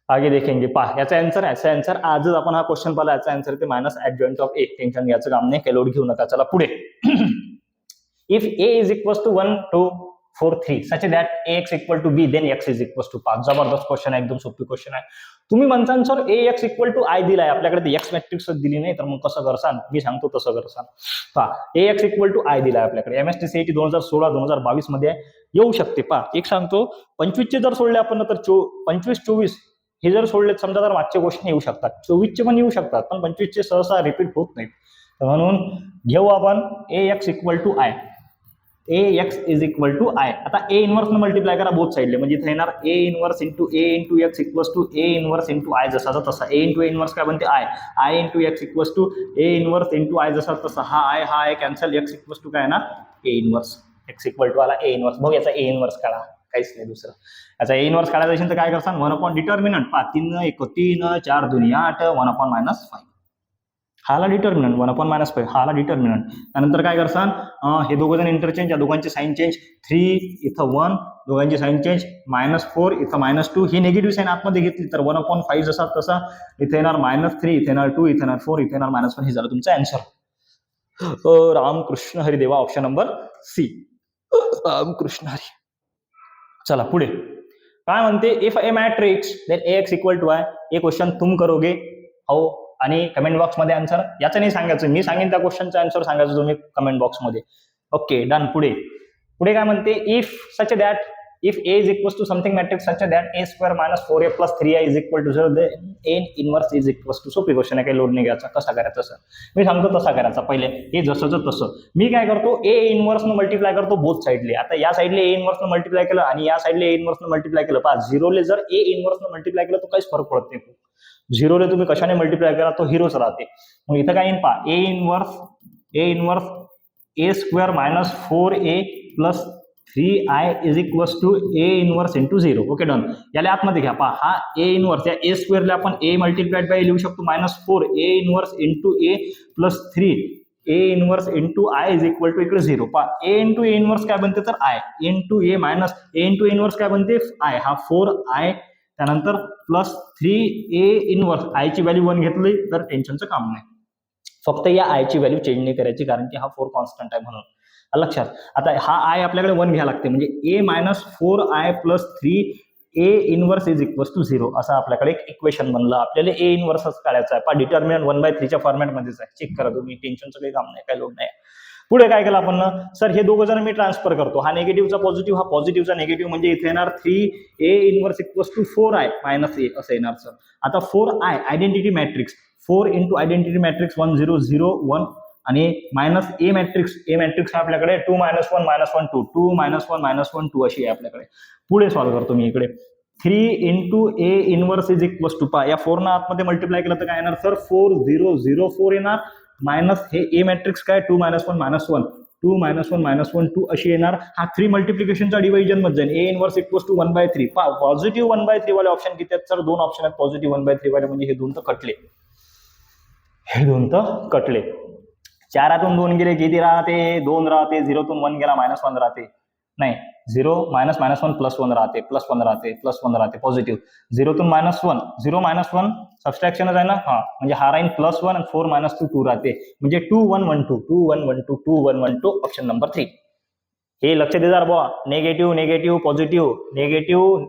Speaker 1: आगे देखेंगे. पहा याचा आन्सर आजच आपण हा क्वेश्चन पाहिला, याचा आन्सर ते minus adjoint of A. Tension घ्यायचं काम नाही, काही लोड घेऊ नका. चला पुढे. If A is equal to 1 2 4 3 such that ax equal to b then x is equal to 5. जबरदस्त क्वेश्चन आहे, एकदम सोपी क्वेश्चन आहे. तुम्ही म्हणसान sir ax equal to i दिलाय, आपल्याकडे x मॅट्रिक्स दिली नाही, तर मग कसं करसान, मी सांगतो तसं करसान. पहा ax इक्वल टू i दिलाय आपल्याकडे, MST CET 2016-2022 मध्ये येऊ शकते. पहा एक सांगतो, 25 चे जर सोडले आपण तर 25-24 हे जर सोडले, समजा तर मागचे क्वेश्चन येऊ शकतात, 24 चे पण येऊ शकतात, पण 25 चे सहसा रिपीट होत नाहीत. म्हणून घेऊ आपण ax equal to i, ax is equal to i. आता a इनवर्स न मल्टिप्लाय करा बोथ साइडले, म्हणजे इथे येणार a inverse into a into x equals to a inverse into i जसाचा तसा. a इंटू a इनवर्स काय बनते i into x equals to a inverse into i जसा तसा. हा i cancel, x equals to काय ना A inverse x equal to आला ए इनवर्स. बघ याचा ए इनवर्स काढा, काहीच नाही दुसरं. याचा ए इनवर्स काढायचा असेल तर काय करसान, 1 अपॉन डिटर्मिनंट 3 1 3 4 2 8 1 अपॉन -5 हाला डिटर्मिनंट 1 अपॉन -5 हाला डिटर्मिनंट. त्यानंतर काय करसान, हे दोघं जण इंटरचेंज, या दोघांची साईन चेंज, 3 इथं 1 दोघांची साईन चेंज, -4 इथं -2 ही निगेटिव्ह साईन आतमध्ये घेतली तर 1 अपॉन 5 जसा तसा इथे येणार -3 इथे येणार 2 इथे येणार 4 इथे येणार -1. हे झालं तुमचा आन्सर. रामकृष्ण हरी देवा, option number C. Ramkrishna Hari. चला पुढे काय म्हणते, if A matrix then ax equal to I. हे क्वेश्चन तुम करोगे हो, आणि कमेंट बॉक्स मध्ये आन्सर याचं नाही सांगायचं, मी सांगेन त्या क्वेश्चनचा आन्सर सांगायचं तुम्ही कमेंट बॉक्स मध्ये. Okay done. पुढे पुढे काय म्हणते, if such that if a is equals to something matrix such that a square minus 4a plus 3i is equal to 0 then n inverse is equals to. सोपी question आहे, काही load नाही घ्यायचा. कसा करायचा सर, मी सांगतो तसा करायचा. पहिले हे जसंच तसं मी काय करतो, a इनवर्स न मल्टिप्लाय करतो बोथ साईडले. आता या साईडले a इनवर्स न मल्टिप्लाय केलं आणि या साईडले a इनवर्स न मल्टिप्लाय केलं, पहा झिरोले जर a इनवर्स न मल्टिप्लाय केलं तर काहीच फरक पडत नाही. झिरोले तुम्ही कशाने मल्टिप्लाय करा तो हिरोच राहते. मग इथं काय येईल पहा, a inverse a square minus 4a plus 3i is equals to a inverse into 0. Okay done. याला आतमध्ये घ्या, पहा हा a इनवर्स, या a स्क्वेअरला आपण a मल्टिप्लाइड बाय लिहू शकतो -4 a inverse into a plus 3 a inverse into i is equal to इकडे 0. पहा a इंटू a इनवर्स काय बनते तर i into a minus a into inverse काय बनते i, हा 4i त्यानंतर प्लस 3a इनवर्स. i ची व्हॅल्यू 1 घेतली तर टेन्शनचं काम नाही, फक्त या i ची व्हॅल्यू चेंज नाही करायची कारण की हा 4 कॉन्स्टंट आहे म्हणून. लक्षात. आता हा i आपल्याकडे 1 घ्यायला लागते, म्हणजे a minus 4i plus 3a inverse is equals to 0 असं आपल्याकडे एक इक्वेशन बनलं. आपल्याला a इनवर्सच काढायचा आहे. पहा डिटर्मिनंट 1/3 च्या फॉर्मॅटमध्येच आहे, चेक करा तुम्ही, टेन्शनचं काही काम नाही, काही लोड नाही. पुढे काय केलं आपण, सर हे दोघं जण मी ट्रान्सफर करतो, हा निगेटिव्हचा पॉझिटिव्ह, हा पॉझिटिव्हचा निगेटिव्ह, म्हणजे इथे येणार 3a inverse equals to 4i minus a असं येणार सर. आता 4i identity matrix, 4 into identity matrix 1 0 0 1 आणि मायनस ए मॅट्रिक्स आपल्याकडे 2 -1 -1 2 2 -1 -1 2 अशी आहे आपल्याकडे. पुढे सॉल्व्ह करतो मी इकडे, 3 into A inverse is equals to, पहा या 4 ना आतमध्ये मल्टिप्लाय केलं तर काय येणार सर 4 0 0 4 येणार, मायनस हे ए मॅट्रिक्स काय 2 -1 -1 2 -1 -1 2 अशी येणार. हा 3 मल्टिप्लिकेशनचा डिव्हिजन मध्ये जाईल, ए इनवर्स इक्वल्स टू 1/3. पहा पॉझिटिव्ह 1/3 वाले ऑप्शन किती आहेत सर, 2 ऑप्शन आहेत पॉझिटिव्ह 1/3 वाले, म्हणजे हे दोन तर कटले, हे दोन तर कटले. 4तून 2 गेले किती राहते 2 राहते, 0तून 1 गेला -1 राहते, नाही 0 -1 +1 राहते, +1 राहते, +1 राहते पॉझिटिव्ह. 0तून -1 0 -1 सबस्ट्रॅक्शनच आहे ना, हा म्हणजे हा राहीन +1 आणि 4 -2 2 राहते, म्हणजे 2 1 1 2 2 1 1 2 2 1 1 2 ऑप्शन नंबर 3. हे लक्ष देणार बुवा, निगेटिव्ह निगेटिव्ह पॉझिटिव्ह निगेटिव्ह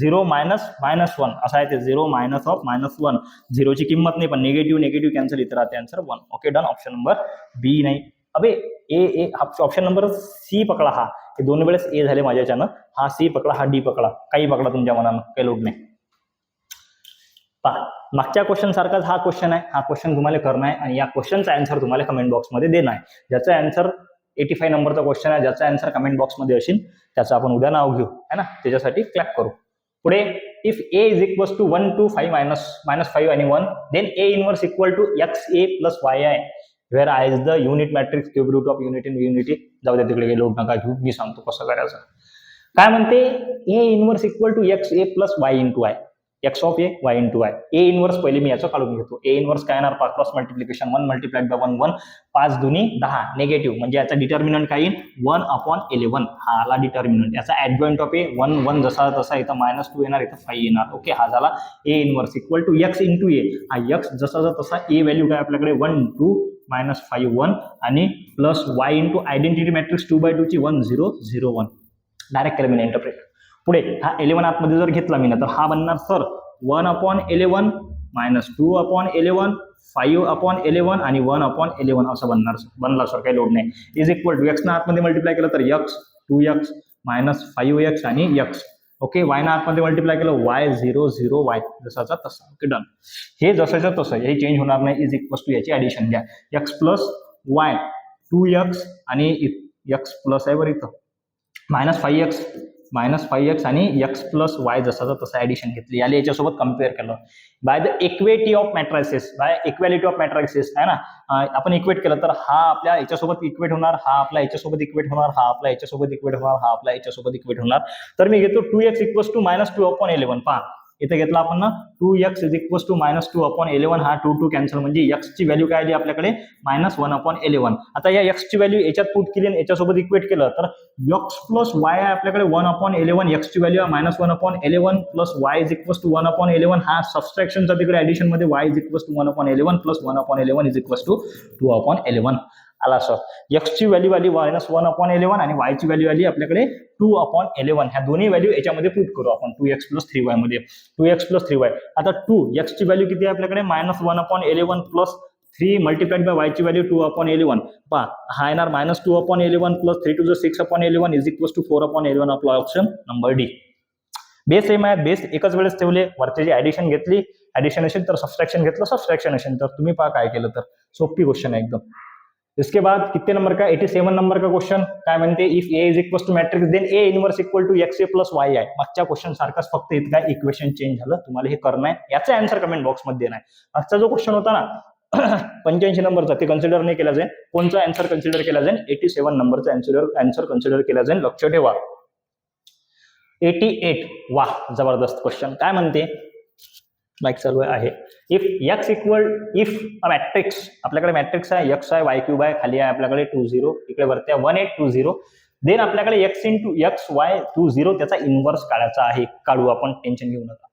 Speaker 1: 0 -1 असं आहे ते, 0 मायनस ऑफ -1, झिरोची किंमत नाही पण निगेटिव्ह निगेटिव्ह कॅन्सल इथं राहते, answer 1. Okay done. Option number B नाही, अबे ए ऑप्शन नंबर सी पकडा, हा हे दोन वेळेस ए झाले माझ्याच्यानं, हा सी पकडा, हा डी पकडा, काही पकडा तुमच्या मनानं, काही लोड नाही. पहा मागच्या क्वेश्चन सारखाच हा क्वेश्चन आहे, हा क्वेश्चन तुम्हाला करणं आहे आणि या क्वेश्चनचा आन्सर तुम्हाला कमेंट बॉक्समध्ये देणं आहे. ज्याचा आन्सर 85 नंबरचा क्वेश्चन आहे, ज्याचा आन्सर कमेंट बॉक्समध्ये असेल त्याचं आपण उद्या नाव घेऊ, है ना, त्याच्यासाठी क्लॅप करू. पुढे if a is equals to 1 2 5 -5 आणि 1 then a inverse equal to xa plus yi where i is the unit matrix cube root of unity in unity. जाऊ द्या तिकडे, लोड नका घेऊ, मी सांगतो कसं करायचं. काय म्हणते, a inverse equal to xa plus y into i, x of a y into i. a inverse पहिले मी याचं काढून घेतो. a इनवर्स काय येणार, क्रॉस मल्टिप्लिकेशन 1 मल्टिप्लाइड बाय 1 1 5 दुनी 10 निगेटिव्ह, म्हणजे याचा डिटर्मिनंट काय येईल 1/11, हा आला डिटर्मिनंट. याचा ऍडजॉइंट ऑफ a 1 1 जसा तसा इथं -2 येणार, इथं 5 येणार. ओके, हा झाला a inverse equal to x into a, हा x जसा तसा a व्हॅल्यू काय आपल्याकडे 1 2 -5 1 आणि plus y into identity matrix 2/2 ची 1 0 0 1. डायरेक्ट केलं मी इंटरप्रेट. पुढे हा 11 आतमध्ये जर घेतला मी ना तर हा बनणार सर 1/11 -2/11 5/11 आणि 1/11 असं बनणार. बनला सर, काही लोड नाही. इज इक्वल टू x ना आतमध्ये मल्टिप्लाय केलं तर x 2x -5x आणि x. ओके, y ना आतमध्ये मल्टिप्लाय केलं y 0 0 y जसाचा तसा. Okay done. हे जसाचं तसं, हे चेंज होणार नाही. इज इक्वल टू याची ऍडिशन घ्या, x प्लस y 2x आणि x प्लस आहे बरं इथं -5x -5x आणि x प्लस वाय जसाचा तसं ऍडिशन घेतली, याला याच्यासोबत कम्पेअर केलं by the equity of matrices, by equality of matrices आहे ना. आपण इक्वेट केलं तर हा आपल्या याच्यासोबत इक्वेट होणार, हा आपला याच्यासोबत इक्वेट होणार, हा आपला याच्यासोबत इक्वेट होणार, हा आपला याच्यासोबत इक्वेट होणार. तर मी घेतो 2x इक्वल्स टू -2/11. पहा इथे घेतला आपण ना 2x इज इक्वल्स टू -2/11. हा 2 कॅन्सल, म्हणजे x ची व्हॅल्यू काय आली आपल्याकडे -1/11. आता या x ची व्हॅल्यू याच्यात पुट केली आणि याच्यासोबत इक्वेट केलं तर x प्लस y आहे आपल्याकडे 1/11. x ची व्हॅल्यू आहे -1/11 plus y is equals to 1/11. हा सबस्ट्रॅक्शनचा तिकडे ऍडिशन मध्ये y is equals to 1/11 plus 1/11 is equals to 2/11 आला. सर x ची व्हॅल्यू आली -1/11 आणि y ची व्हॅल्यू आली आपल्याकडे 2/11. ह्या दोन्ही व्हॅल्यू याच्यामध्ये पुट करू आपण 2x प्लस 3y मध्ये. 2x plus 3y. आता 2x ची व्हॅल्यू किती आहे आपल्याकडे -1/11 प्लस 3 मल्टिप्लाइड बाय y ची व्हॅल्यू 2/11. पहा हा येणार -2/11 plus 3 to the 6/11 is equals to 4/11. आपला option number D. Base same आहे, बेस एकच वेळेस ठेवले, वरचे जे ऍडिशन घेतली, ऍडिशन असेल तर सबस्ट्रॅक्शन घेतलं, सबस्ट्रॅक्शन असेल तर तुम्ही पहा काय केलं तर सोपी क्वेश्चन आहे एकदम. इसके बाद कितने नंबर का 87 नंबर का क्वेश्चन काय म्हणते, if A is equal to matrix then A inverse equal to X A plus Y आहे. मागच्या क्वेश्चन सारखाच, फक्त इथं काय इक्वेशन चेंज झालं. तुम्हाला हे करणं आहे, याचा आन्सर कमेंट बॉक्स मध्ये देणार. मागचा जो क्वेश्चन होता ना 85 नंबरचा, ते कन्सिडर नाही केला जाईल. कोणचा आन्सर कन्सिडर केला जाईल? 87 नंबरचा आन्सर कन्सिडर केला जाईल. लक्ष ठेवा. 88. वाह, जबरदस्त क्वेश्चन. काय म्हणते, लाईक सर्व आहे. इफ अ मॅट्रिक्स, आपल्याकडे मॅट्रिक्स आहे, x आहे, y क्यूब आहे, खाली आहे आपल्याकडे 20, इकडे वरती 1820. देन आपल्याकडे x इंटू x y 20 त्याचा इन्व्हर्स काढायचा आहे. काढू आपण, टेन्शन घेऊ नका.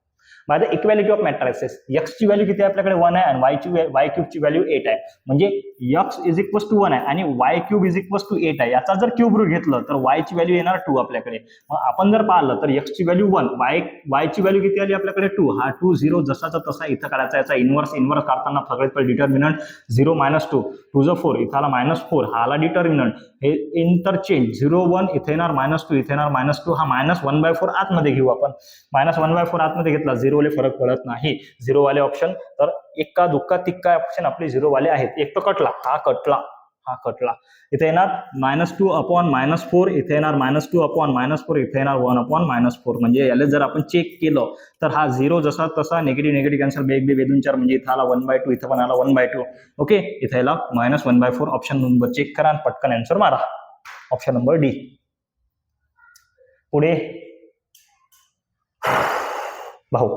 Speaker 1: By the equality of matrices, x ची व्हॅल्यू किती आहे आपल्याकडे 1 आहे आणि y क्यूब ची व्हॅल्यू 8 आहे. म्हणजे x इज इक्वल टू 1 आहे आणि y cube is equal to 8 आहे. याचा जर क्यूब रूट घेतलं तर y ची व्हॅल्यू येणार 2 आपल्याकडे. मग आपण जर पाहिलं तर x ची व्हॅल्यू 1, y ची व्हॅल्यू किती आली आपल्याकडे 2. हा 20 जसाचा तसा इथं काढायचा. याचा इन्व्हर्स काढताना सगळ्यात पहिले डिटर्मिनंट 0 -2 2 ज 4 इथं आला -4, हा आला डिटर्मिनंट. हे इंटरचेंज 0 1 इथे येणार -2, इथे येणार -2. हा -1/4 आतमध्ये घेऊ आपण. -1/4 आतमध्ये घेतला, 0 वाले फरक पडत नाही. 0 वाले ऑप्शन, तर एक्का दुक्का तिक्का ऑप्शन आपले 0 वाले आहेत. एक तर कटला, हा कटला. इथे येणार -2/-4, इथे येणार -2/-4, इथे येणार 1/-4. म्हणजे याला जर आपण चेक केलं तर हा 0 जसा तसा, निगेटिव्ह कॅन्सल, बेदून 4, म्हणजे इथं आला 1/2, इथं पण आला 1/2. ओके, इथे याला -1/4. ऑप्शन नंबर चेक करा आणि पटकन आन्सर मारा. Option number D. पुढे भाऊ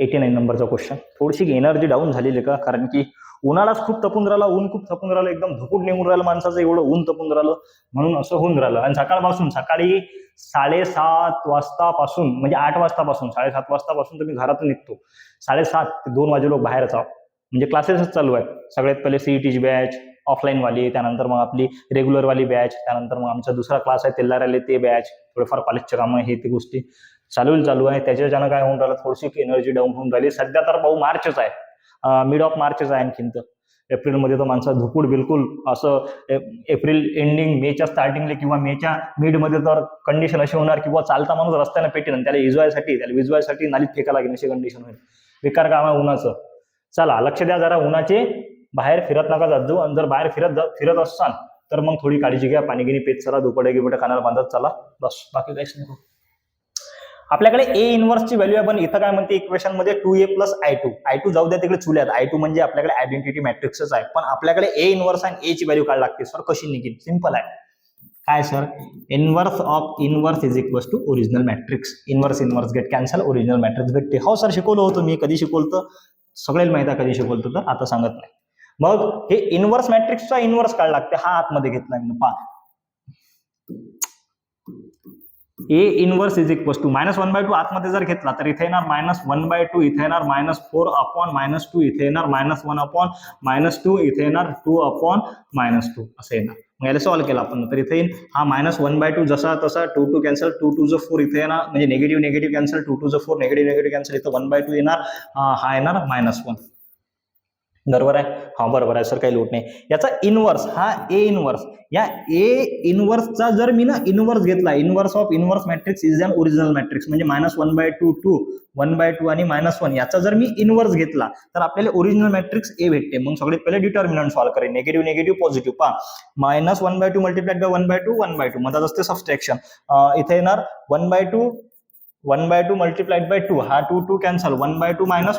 Speaker 1: 89 नंबरचा क्वेश्चन. थोडीशी एनर्जी डाऊन झालेली का, कारण की उन्हाळाच खूप तपून राहिला, ऊन खूप तपून राहिलं, एकदम धुपूट निघून राहिलं माणसाचं, एवढं ऊन तपून राहिलं, म्हणून असं होऊन राहिलं. आणि सकाळी 7:30 वाजतापासून, म्हणजे 8 वाजतापासून 7:30 वाजतापासून तुम्ही घरातून निघतो, 7:30 ते 2 वाजे लोक बाहेर जाव, म्हणजे क्लासेसच चालू आहेत. सगळ्यात पहिले सीईटीची बॅच ऑफलाईन वाली, त्यानंतर मग आपली रेग्युलर वाली बॅच, त्यानंतर मग आमचा दुसरा क्लास आहे तेल्लाराले ते बॅच, थोडेफार कॉलेजचे कामं, हे ते गोष्टी चालू आहे. त्याच्यानं काय होऊन राहिलं, थोडीशी एनर्जी डाऊन होऊन राहिली. सध्या तर भाऊ मार्चच आहे, मिड ऑफ मार्चच आहे. आणखीन तर एप्रिलमध्ये तर माणसं धुपूड बिलकुल असं, एप्रिल एंडिंग, मेच्या स्टार्टिंगला किंवा मेच्या मिडमध्ये तर कंडिशन अशी होणार किंवा चालता माणूस रस्त्याने पेटेल, त्याला विजवायसाठी नालीत फेका लागेल, अशी कंडिशन होईल. बेकार काम आहे उन्हाचं. चला लक्ष द्या जरा, उन्हाचे बाहेर फिरत नका जात जाऊ. आणि जर बाहेर फिरत असाल तर मग थोडी काळजी घ्या, पाणी गिनी पेत चला, दुपटे गिपटे कानाला बांधत चला, बस, बाकी काहीच नाही. आपल्याकडे ए इन्व्हर्सची व्हॅल्यू आहे, पण इथं काय म्हणते इक्वेशन मध्ये 2a प्लस I2 जाऊ द्या तिकडे, चुल्यात. I2 म्हणजे आपल्याकडे आयडेंटिटी मॅट्रिक्सच आहे, पण आपल्याकडे ए इन्व्हर्स आणि ए ची व्हॅल्यू काढ लागते. सर कशी निघेल? सिंपल आहे. काय sir? Inverse of inverse is equal to original matrix. Inverse get cancel, original matrix भेटते. हो सर शिकवलं होतं मी. कधी शिकवलं? सगळ्याला माहिती आहे कधी शिकवलं, तर आता सांगत नाही. मग हे इन्व्हर्स मॅट्रिक्सचा इन्व्हर्स काढ लागते. हा आतमध्ये घेतला मी, पहा. ए इन्व्हर्स इज इक्वल टू -1/2 आतमध्ये जर घेतला तर इथे येणार -1/2, इथे येणार -4/-2, इथे येणार -1/-2, इथे येणार 2/-2 असं येणार. मग याला सॉल्व्ह केला आपण तर इथे येईल हा -1/2 जसा तसा, 2 कॅन्सल, 2 to 4 इथे येणार, म्हणजे negative cancel, 2 to 4 negative cancel, इथं 1/2 येणार, हा येणार -1. बरोबर आहे. हा बरोबर आहे सर, काही लोट नाही. याचा इनवर्स, हा ए इनवर्स, या ए इनवर्सचा जर मी ना इनवर्स घेतला, inverse of inverse matrix is an original matrix, म्हणजे -1/2 2 1/2 आणि -1 याचा जर मी इनवर्स घेतला तर आपल्याला ओरिजिनल मॅट्रिक्स ए भेटते. मग सगळ्यात पहिले डिटर्मिनंट सॉल्व्ह करेन, निगेटिव्ह निगेटिव्ह पॉझिटिव्ह. पहा -1/2 मल्टिप्लाइड बाय 1/2 1/2 मधात असते सबस्ट्रॅक्शन. इथे येणार 1/2 मल्टिप्लाइड बाय 2, हा 2 2 कॅन्सल, 1/2 मायनस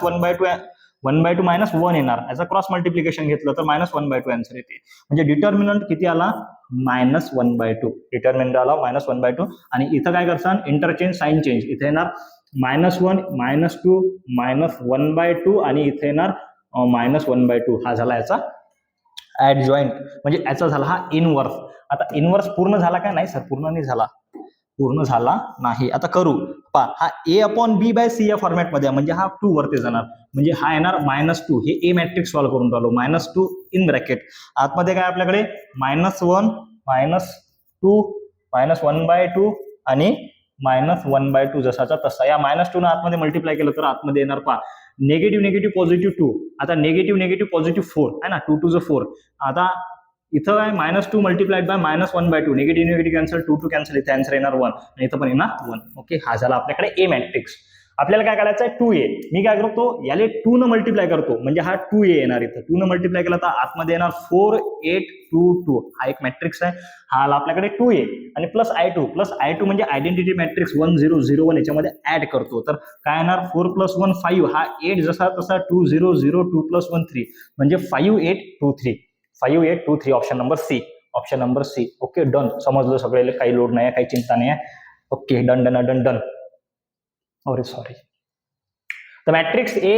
Speaker 1: 1/2 मायनस 1 येणार. याचा क्रॉस मल्टिप्लिकेशन घेतलं तर -1/2 आन्सर येते. म्हणजे डिटर्मिनंट किती आला, -1/2. डिटर्मिनंट आला -1/2. आणि इथं काय करसान, इंटरचेंज साइन चेंज, इथे येणार -1 -2 -1/2 आणि इथे येणार -1/2. हा झाला याचा ऍडजॉइंट, म्हणजे याचा झाला हा इनवर्स. आता इनवर्स पूर्ण झाला का, नाही सर पूर्ण नाही झाला, पूर्ण झाला नाही. आता करू पहा, हा a upon b by c या फॉर्मॅटमध्ये, म्हणजे हा 2 वरती जाणार, म्हणजे हा येणार -2. हे ए मॅट्रिक्स सॉल्व्ह करून राहिलो, -2 इन ब्रॅकेट, आतमध्ये काय आपल्याकडे -1 -2 -1/2 आणि -1/2 जसाचा तसा. या -2 न आतमध्ये मल्टिप्लाय केलं तर आतमध्ये येणार पहा निगेटिव्ह निगेटिव्ह पॉझिटिव्ह 2, आता निगेटिव्ह निगेटिव्ह पॉझिटिव्ह 4 आहे ना, 2 2 4. आता इथं काय -2 multiplied bye -1/2, negative negative cancel, 2 2 cancel, इथे आन्सर येणार 1 आणि इथं पण येणार 1. ओके, हा झाला आपल्याकडे ए मॅट्रिक्स. आपल्याला काय करायचं आहे, 2a. मी काय करतो, याले 2 न मल्टिप्लाय करतो, म्हणजे हा 2a येणार. इथं 2 न मल्टिप्लाय केला तर आतमध्ये येणार 4 8 2 2. हा एक मॅट्रिक्स आहे, हा आला आपल्याकडे 2a आणि प्लस i2 म्हणजे आयडेंटिटी मॅट्रिक्स 1 0 0 1 याच्यामध्ये ऍड करतो, तर काय येणार 4 + 1 5, हा 8 जसा तसा 2 0 0 2 + 1 3, म्हणजे 5 8 2 3, 5 8 2 3. Option number C, option number C. Okay done, समजलं सगळे, काही लोड नाही आहे, काही चिंता नाही आहे. Okay done done done done. अरे sorry. The matrix A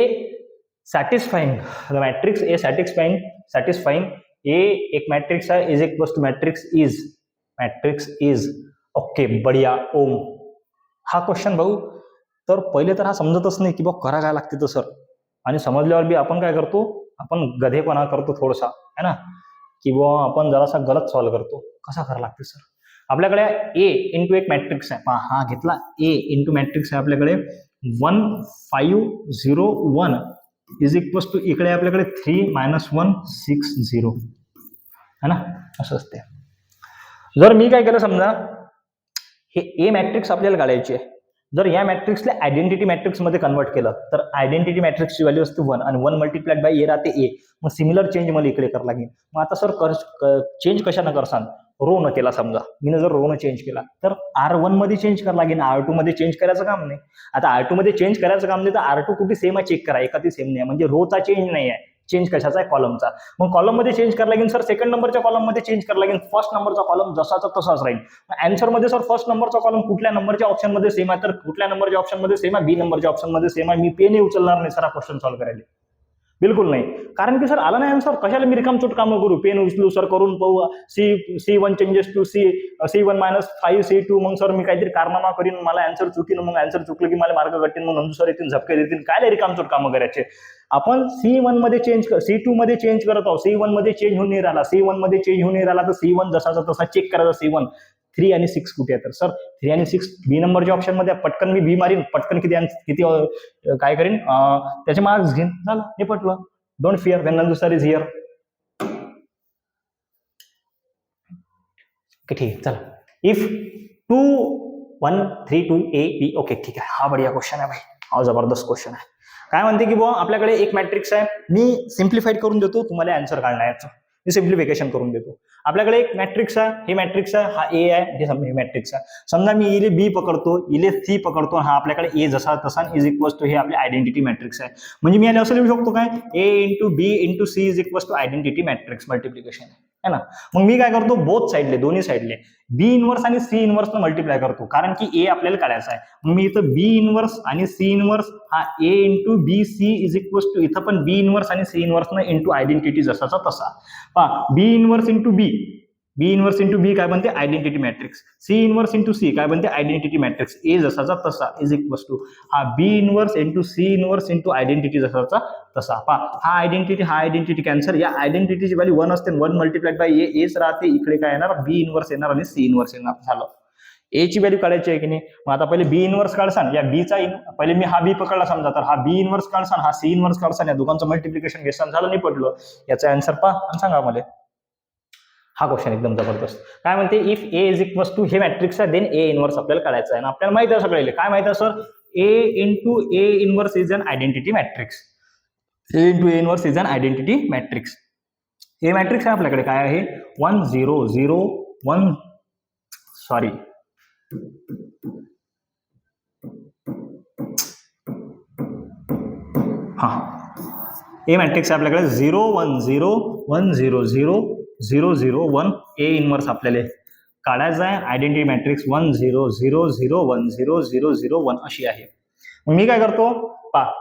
Speaker 1: satisfying, the matrix A satisfying A एक मॅट्रिक्स आहे, is equals to matrix is. Okay बढिया ओम. हा क्वेश्चन भाऊ, तर पहिले तर हा समजतच नाही की बा करा काय लागते तर सर, आणि समजल्यावर बी आपण काय करतो, आपण गधेपणा करतो थोडासा, है ना, की बुवा आपण जरासा गलत सॉल्व्ह करतो. कसा करा लागते सर, आपल्याकडे ए इंटू एक मॅट्रिक्स आहे, पहा हा घेतला ए इंटू मॅट्रिक्स आहे आपल्याकडे 1 5 0 1 इज इक्वल्स टू, इकडे आपल्याकडे 3 -1 6 0 है ना, असं असते. जर मी काय केलं, समजा हे ए मॅट्रिक्स आपल्याला काढायची आहे, जर या मॅट्रिक्सला आयडेंटिटी मॅट्रिक्स मध्ये कन्वर्ट केलं तर आयडेंटिटी मॅट्रिक्सची व्हॅल्यू असते 1 आणि 1 मल्टिप्लाइड बाय ए राहते ए. मग सिमिलर चेंज मला इकडे करावं लागेल. मग आता सर चेंज कशानं करसान, रो न केला, समजा मी जर रो न चेंज केला तर R1 मध्ये चेंज करावं लागेल, R2 मध्ये चेंज करायचं काम नाही. आता R2 मध्ये चेंज करायचं काम नाही तर R2 कुठे सेम आहे चेक करा, एखादी सेम नाही, म्हणजे रोचा चेंज नाही आहे, चेंज कशाचा आहे, कॉलमचा. मग कॉलम मध्ये चेंज करावं लागेल सर, सेकंड नंबरच्या कॉलम मध्ये चेंज करावं लागेल, फर्स्ट नंबरचा कॉलम जसाचा तसाच राहील. आन्सर मध्ये सर फर्स्ट नंबरचा कॉलम कुठल्या नंबरच्या ऑप्शन मध्ये सेम आहे, तर कुठल्या नंबरच्या ऑप्शन मध्ये सेम आहे, बी नंबरच्या ऑप्शन मध्ये सेम आहे. मी पेनही उचलणार नाही सर हा क्वेश्चन सॉल्व्ह करायला, बिलकुल नाही, कारण की सर आला नाही आन्सर, कशाला मी रिकामचोट कामं करू, पेन उचलू सर, करून पाहू C1 changes to C1 -5 C2, मग सर मी काहीतरी कारनामा करीन, मला आन्सर चुकीन, मग आन्सर चुकलं की मला मार्क कटीन, मग नंतर सर येतील झपके देतील, काय रिकामचोट कामं करायचे. आपण C1 मध्ये चेंज, C2 मध्ये चेंज करत आहोत, C1 मध्ये चेंज होऊन नाही राहिला, C1 मध्ये चेंज होऊन नाही राहिला तर C1 जसाचा तसा चेक करायचा. C1 3 आणि 6 कुठे आहे, तर सर 3 आणि 6 बी नंबरच्या ऑप्शन मध्ये, पटकन मी बी मारीन, पटकन किती काय करीन, त्याचे मार्क्स घेईन, झालं, हे पटलं. Don't fear when Nandu sir is here. Okay ठीक आहे, चला. इफ 2 1 3 2 A B, ओके ठीक आहे, हा बढिया क्वेश्चन आहे भाई, हा जबरदस्त क्वेश्चन आहे. काय म्हणते की बुवा आपल्याकडे एक मॅट्रिक्स आहे, मी सिम्प्लिफाईड करून देतो, तुम्हाला आन्सर काढण्याचं मी सिम्प्लिफिकेशन करून देतो. आपल्याकडे एक मॅट्रिक्स आहे, हे मॅट्रिक्स आहे, हा ए आहे, हे मॅट्रिक्स आहे. समजा मी इले बी पकडतो, इले सी पकडतो, हा आपल्याकडे ए जसा तसा इज इक्वल्स टू हे आपले आयडेंटिटी मॅट्रिक्स आहे. म्हणजे मी याला असं लिहू शकतो काय, A into B into C is equals to identity matrix multiplication आहे ना. मग मी काय करतो, बोथ साईडले, दोन्ही साईडले बी इनवर्स आणि सी इनवर्स न मल्टिप्लाय करतो, कारण की ए आपल्याला काढायचा आहे. मग मी इथं बी इनवर्स आणि सी इनवर्स, हा A into B C is equals to, इथं पण बी इनवर्स आणि सी इनवर्स न इंटू आयडेंटिटी जसाचा तसा. पहा B inverse into B, B inverse into B काय बनते, identity matrix. C inverse into C काय बनते, आयडेंटिटी मॅट्रिक्स. ए जसाचा तसा इज इक्वल्स टू हा B inverse into C inverse into identity जसाचा तसा. पहा हा आयडेंटिटी कॅन्सल, या आयडेंटिटीची व्हॅल्यू 1 असते, 1 मल्टिप्लाइड बाय ए एच राहते, इकडे काय येणार, बी इनवर्स येणार आणि सी इनवर्स येणार. झालं, ए ची व्हॅल्यू काढायची आहे की नाही. मग आता पहिले बी इनवर्स काढसान, या बीचा पहिले मी हा बी पकडला समजा, तर हा बी इनवर्स काढसान, हा सी इनवर्स काढसान, या दोघांचं मल्टिप्लिकेशन घेसान, झालं नाही पडलं. याचा आन्सर पहा आणि सांगा मला. हा क्वेश्चन एकदम जबरदस्त. काय म्हणते, if A is equal to हे मॅट्रिक्स आहे, देन ए इनवर्स आपल्याला काढायचं आहे. आणि आपल्याला माहिती आहे सगळे काय माहिती आहे sir, A into A inverse is an identity matrix. A into A inverse is an identity matrix. हे मॅट्रिक्स आहे आपल्याकडे काय आहे, 1 0 0 1 सॉरी हा ए मॅट्रिक्स आहे आपल्याकडे 0 1 0 1 0 0 0 0 1. ए इनवर्स आपल्याला काढायचं आहे. आयडेंटिटी मॅट्रिक्स 1 0 0 0 1 0 0 0 1 अशी आहे. मग मी काय करतो पहा,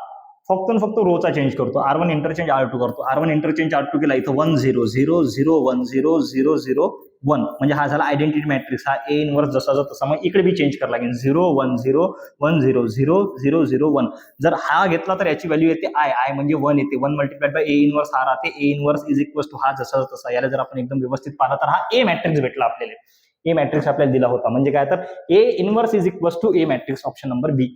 Speaker 1: फक्त फक्त रोचा चेंज करतो. R1 इंटरचेंज R2 करतो. R1 इंटरचेंज R2 केला, इथं 1 0 0 0 1 0 0 0 1 म्हणजे हा झाला आयडेंटिटी मॅट्रिक्स. हा ए इनवर्स जसा तसा. मग इकडे बी चेंज करावं लागेल, 0 1 0 1 0 0 0 0 1. जर हा घेतला तर याची व्हॅल्यू येते आय म्हणजे 1 येते. 1 मल्टिप्लाइड बाय ए इनवर्स हा राहते. A inverse is equal to हा जसा तसा. याला जर आपण एकदम व्यवस्थित पाहिलं तर हा ए मॅट्रिक्स भेटला आपल्याला. ए मॅट्रिक्स आपल्याला दिला होता म्हणजे काय, तर A inverse is equal to A matrix. Option number B.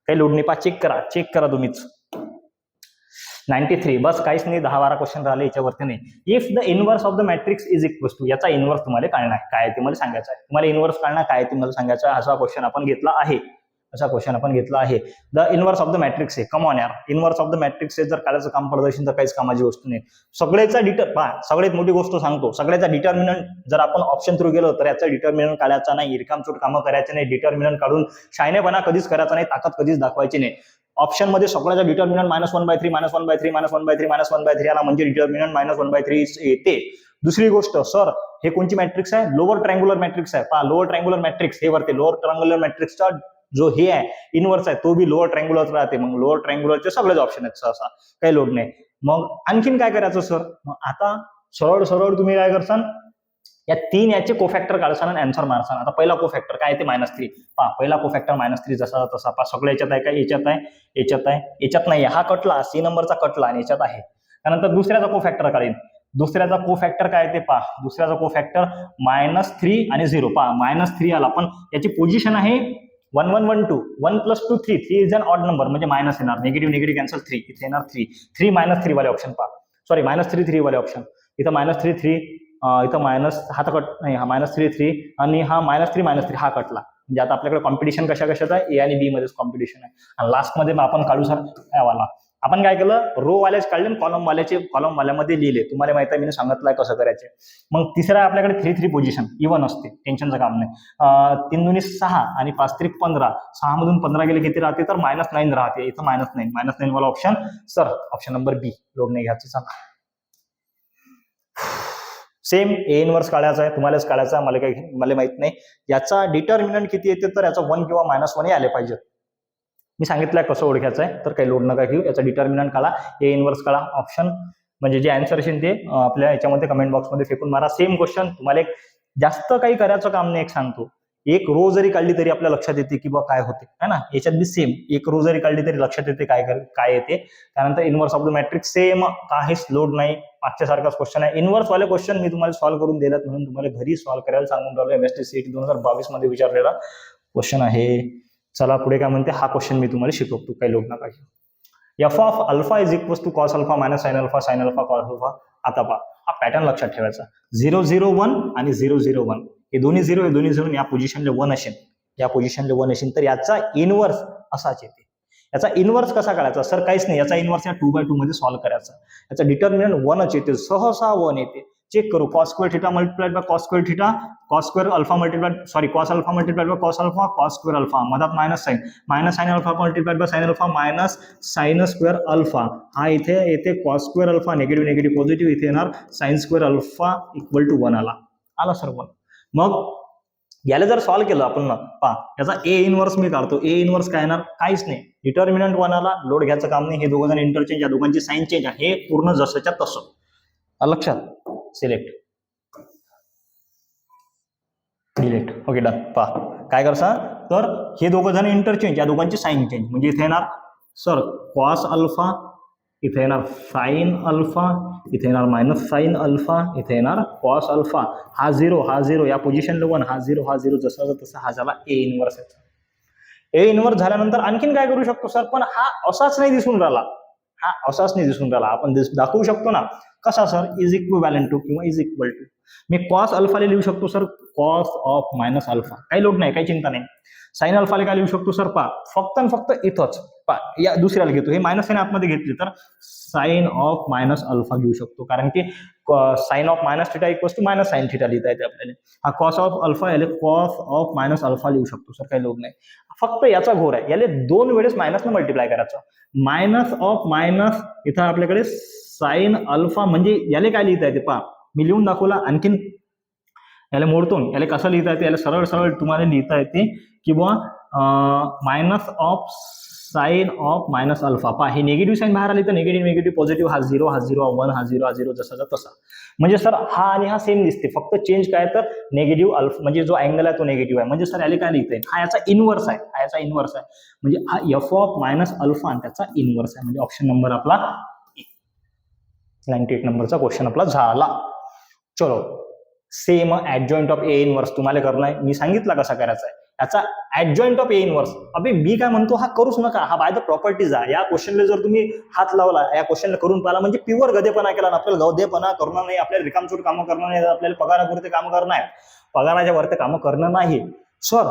Speaker 1: काही लोड नाही पा, चेक करा तुम्हीच. 93 बस काहीच नाही, 10-12 क्वेश्चन राहिले याच्यावरती नाही. If the inverse of the matrix is equal to, याचा इनवर्स तुम्हाला काढणार आहे. काय ते मला सांगायचं आहे. तुम्हाला इनवर्स काढणार काय ते मला सांगायचं आहे. असा क्वेश्चन आपण घेतला आहे. The inverse of the matrix आहे. कम ऑन यार, इनवर्स ऑफ द मॅट्रिक्स आहे जर काढायचं काम पडत असेल तर काहीच कामाची गोष्ट नाही. सगळ्यात मोठी गोष्ट सांगतो, सगळ्याचा डिटर्मिनंट जर आपण ऑप्शन थ्रू गेलो तर याचा डिटर्मिनंट काढायचा नाही. रिकामचोट कामं करायचे नाही. डिटर्मिनंट काढून शायनेपणा कधीच करायचा नाही. ताकद कधीच दाखवायची नाही. ऑप्शन मध्ये सगळ्याचा डिटर्मिनंट -1/3 -1/3 -1/3 -1/3 आला म्हणजे डिटर्मिनंट -1/3 येते. दुसरी गोष्ट, सर हे कोणची मॅट्रिक्स आहे, लोअर ट्रायंगुलर मॅट्रिक्स आहे. पहा लोअर ट्रायंगुलर मॅट्रिक्स हे वरते, लोअर ट्रायंगुलर मॅट्रिक्सचा जो हे आहे इनवर्स आहे तो बी लोअर ट्रायंगुलर राहते. मग लोअर ट्रायंगुलरचे सगळेच ऑप्शन आहेत सहसा, काही लोड नाही. मग आणखीन काय करायचं सर, मग आता सरळ तुम्ही काय करसान, या 3 याचे कोफॅक्टर काढसान आणि आन्सर मारसान. आता पहिला कोफॅक्टर काय ते -3. पहा पहिला कोफॅक्टर -3 जसा तसा. पहा सगळं याच्यात आहे, काय याच्यात नाही. हा कटला, सी नंबरचा कटला आणि याच्यात आहे. त्यानंतर दुसऱ्याचा कोफॅक्टर काढेन. दुसऱ्याचा कोफॅक्टर काय ते पहा. दुसऱ्याचा कोफॅक्टर -3 आणि 0. पहा -3 आला, पण याची पोझिशन आहे 1 1 1 2. 1 + 2 3. 3 इज अन ऑड नंबर म्हणजे मायनस येणार. Negative cancel 3. इथे येणार 3. 3 -3 वाले ऑप्शन पहा. सॉरी -3 3 वाले ऑप्शन. इथं -3 3, इथं मायनस हा तर कट नाही, हा -3 3 आणि हा -3 -3 हा कटला. म्हणजे आता आपल्याकडे कॉम्पिटिशन कशात आहे, ए आणि बी मध्येच कॉम्पिटिशन आहे. आणि लास्ट मध्ये आपण काढू सर यावाला. आपण काय केलं, रो वाल्याच काढले, कॉलम वाल्यामध्ये लिहिले. तुम्हाला माहिती आहे मी सांगितलंय कसं करायचे. मग तिसरा आपल्याकडे 3 3 पोझिशन इव्हन असते, टेन्शनचं काम नाही. 3 2 6 आणि 5 3 15. 6 मधून 15 गेले किती राहते, तर -9 राहते. इथं -9 वाला ऑप्शन सर ऑप्शन नंबर बी. लोड नाही घ्यायचं. चला सेम ए इनवर्स काढायचा आहे, तुम्हालाच काढायचा आहे, मला माहित नाही. याचा डिटर्मिनंट किती येते, तर याचा 1 किंवा -1 आले पाहिजे. मी सांगितलंय कसं ओळखायचं आहे, तर काही लोड नका घेऊ. याचा डिटर्मिनंट काढा, ए इनवर्स काढा. ऑप्शन म्हणजे जे आन्सर असेल ते आपल्या याच्यामध्ये कमेंट बॉक्समध्ये फेकून मारा. Same question. तुम्हाला एक जास्त काही करायचं काम नाही. एक सांगतो, एक रो जरी काढली तरी आपल्या लक्षात येते की बा काय होते, है ना. याच्यात बी सेम एक रो जरी काढली तरी लक्षात येते काय येते. त्यानंतर inverse of the matrix same, काहीच लोड नाही. मागच्या सारखाच क्वेश्चन आहे. इनवर्स वाले क्वेश्चन मी तुम्हाला सॉल्व्ह करून दिलेत म्हणून तुम्हाला घरी सॉल्व्ह करायला सांगून राहिलो. MST CET 2022 मध्ये विचारलेला क्वेश्चन आहे. चला पुढे काय म्हणते, हा क्वेश्चन मी तुम्हाला शिकवतो, काही लोड नका घेऊ. f of alpha is equal to cos alpha minus sine alpha cos alpha. आता पहा हा पॅटर्न लक्षात ठेवायचा. 0 0 1 आणि 0 0 1 हे दोन्ही 0 हे दोन्ही 0. या पोझिशनला 1 असेल, तर याचा इनवर्स असाच येते. याचा इनवर्स कसा काढायचा सर, काहीच नाही. याचा इनवर्स या 2/2 मध्ये सॉल्व्ह करायचा. याचा डिटर्मिनंट 1च येते, सहसा 1 येते. चेक करू, cos square theta multiplied by cos square theta, cos square alpha multiplied cos alpha multiplied by cos alpha, cos square alpha, मधात minus sine alpha multiplied by sine alpha minus sine square alpha. हा इथे येते cos square alpha, negative positive, इथे येणार sine square alpha equal to 1 आला sir 1. मग याला जर सॉल्व्ह केलं आपण, पहा याचा ए इनवर्स मी काढतो. ए इनवर्स काय येणार, काहीच नाही. डिटर्मिनंट 1 आला, लोड घ्यायचं काम नाही. हे दोघं जण इंटरचेंज, या दोघांची साइन चेंज आहे. हे पूर्ण जसंच्या तसं. लक्षात, सिलेक्ट, डिलीट. Okay done. पहा काय करसा, तर हे दोघं जण इंटरचेंज, या दोघांची साइन चेंज. म्हणजे इथे येणार सर कॉस अल्फा, इथे येणार साइन अल्फा, इथे येणार मायनस साईन अल्फा, इथे येणार कॉस अल्फा, हा झिरो या पोझिशनला 1, हा झिरो जसा तसा हा झाला ए इनवर्स. ए इनवर्स झाल्यानंतर आणखीन काय करू शकतो सर, पण हा असाच नाही दिसून राहिला, आपण दाखवू शकतो ना कसा सर, इज इक्विव्हॅलंट टू किंवा इज इक्वल टू. मी कॉस अल्फाला लिहू शकतो sir cos of minus alpha, काही लोड नाही, काही चिंता नाही. साइन अल्फाला काय लिहू शकतो सर, फक्त आणि फक्त इथंच या दुसऱ्याला घेतो, हे मायनस साइन आतमध्ये घेतली तर साइन ऑफ मायनस अल्फा घेऊ शकतो, कारण की sine of minus theta equals to minus sine theta लिहिता येते आपल्याला. हा कॉस ऑफ अल्फा याला कॉस ऑफ मायनस अल्फा लिहू शकतो सर, काही लोड नाही. फक्त याचा घोर आहे, याला 2 वेळेस मायनसनं मल्टिप्लाय करायचं. मायनस ऑफ मायनस इथं आपल्याकडे साइन अल्फा, म्हणजे याला काय लिहिता येते मी लिहून दाखवला. आणखीन याला मोडतो, याला कसं लिहिता येते, याला सरळ सरळ तुम्हाला लिहिता येते किंवा minus of sine of minus alpha. हे निगेटिव्ह साईन बाहेर आली तर निगेटिव्ह पॉझिटिव्ह, हा झिरो 1, हा झिरो जसाचा तसा. म्हणजे सर हा आणि हा सेम दिसते, फक्त चेंज काय तर निगेटिव्ह अल्फा, म्हणजे जो अँगल आहे तो निगेटिव्ह आहे. म्हणजे सर याला काय लिहिता येईल, हा याचा इनवर्स आहे, म्हणजे हा एफ ऑफ मायनस अल्फा आणि त्याचा इनवर्स आहे. म्हणजे ऑप्शन नंबर आपला 98 नंबरचा क्वेश्चन आपला झाला. चलो, same adjoint of A inverse तुम्हाला करणं आहे, मी सांगितलं कसा करायचा आहे. याचा ऍडजॉइंट ऑफ ए इनवर्स, अबे मी काय म्हणतो हा करूच नका, हा बाय द प्रॉपर्टीज आहे. या क्वेश्चनला जर तुम्ही हात लावला, या क्वेश्चनला करून पाहिला म्हणजे प्युअर गधेपणा केला. आपल्याला गधेपणा करणं नाही, आपल्याला रिकामचोट कामं करणं नाही, आपल्याला पगारापुरते कामं करणं आहे, पगाराच्या वरती कामं करणं नाही. Sir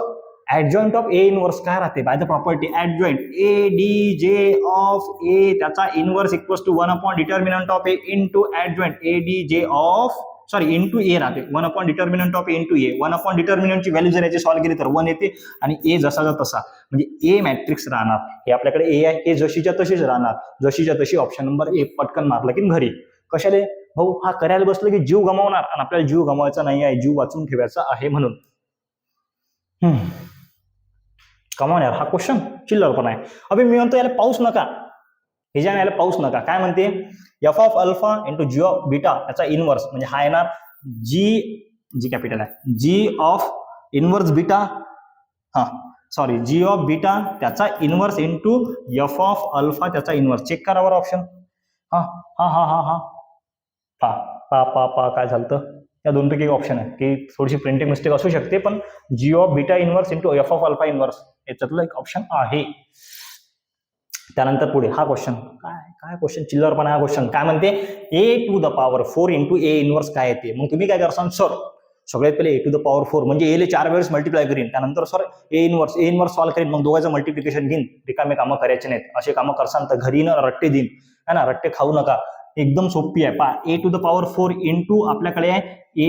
Speaker 1: adjoint of A inverse काय राहते, by the property adjoint A D J of A, त्याचा inverse equals to 1 upon determinant of A into adjoint A D J of into A राहते. 1 upon determinant of A into A. 1 upon डिटर्मिनंटची value जर याची solve केली तर 1 येते आणि ए जसाचा तसा, म्हणजे ए मॅट्रिक्स राहणार. हे आपल्याकडे ए आहे, ए जशीच्या तशीच राहणार, जशीच्या तशी. ऑप्शन नंबर ए पटकन मारला की घरी. कशाले भाऊ, हा करायला बसलं की जीव गमावणार, आणि आपल्याला जीव गमावायचा नाही आहे, जीव वाचून ठेवायचा आहे म्हणून. कमावून यार, हा क्वेश्चन चिल्लर पण आहे. अभि मी म्हणतो याला पाऊस नका, हे ज्या याला पाऊस नका. काय म्हणते, F of alpha into G of beta याचा इनवर्स, म्हणजे हा येणार जी कॅपिटल आहे, G of inverse beta, G of beta त्याचा inverse into F of alpha त्याचा इनवर्स. चेक करावर ऑप्शन. काय झालं, या दोनपैकी एक ऑप्शन आहे की थोडीशी प्रिंटिंग मिस्टेक असू शकते, पण G of beta inverse into F of alpha inverse याच्यातलं एक ऑप्शन आहे. त्यानंतर पुढे हा क्वेश्चन, काय क्वेश्चन चिल्लरपणा. हा क्वेश्चन काय म्हणते, A to the power 4 into A inverse काय येते. मग तुम्ही काय करसान सर, सगळ्यात पहिले ए टू द पॉवर 4 म्हणजे एले 4 वेळेस मल्टिप्लाय करीन, त्यानंतर सर ए इनवर्स सॉल्व्ह करीन, मग दोघांचं मल्टिप्लिकेशन घेईन, रिकामे कामं करायचे नाहीत. असे कामं करसान तर घरी न रट्टे देईन, है ना, रट्टे खाऊ नका. एकदम सोपी आहे. ए टू द पॉवर 4 इंटू आपल्याकडे ए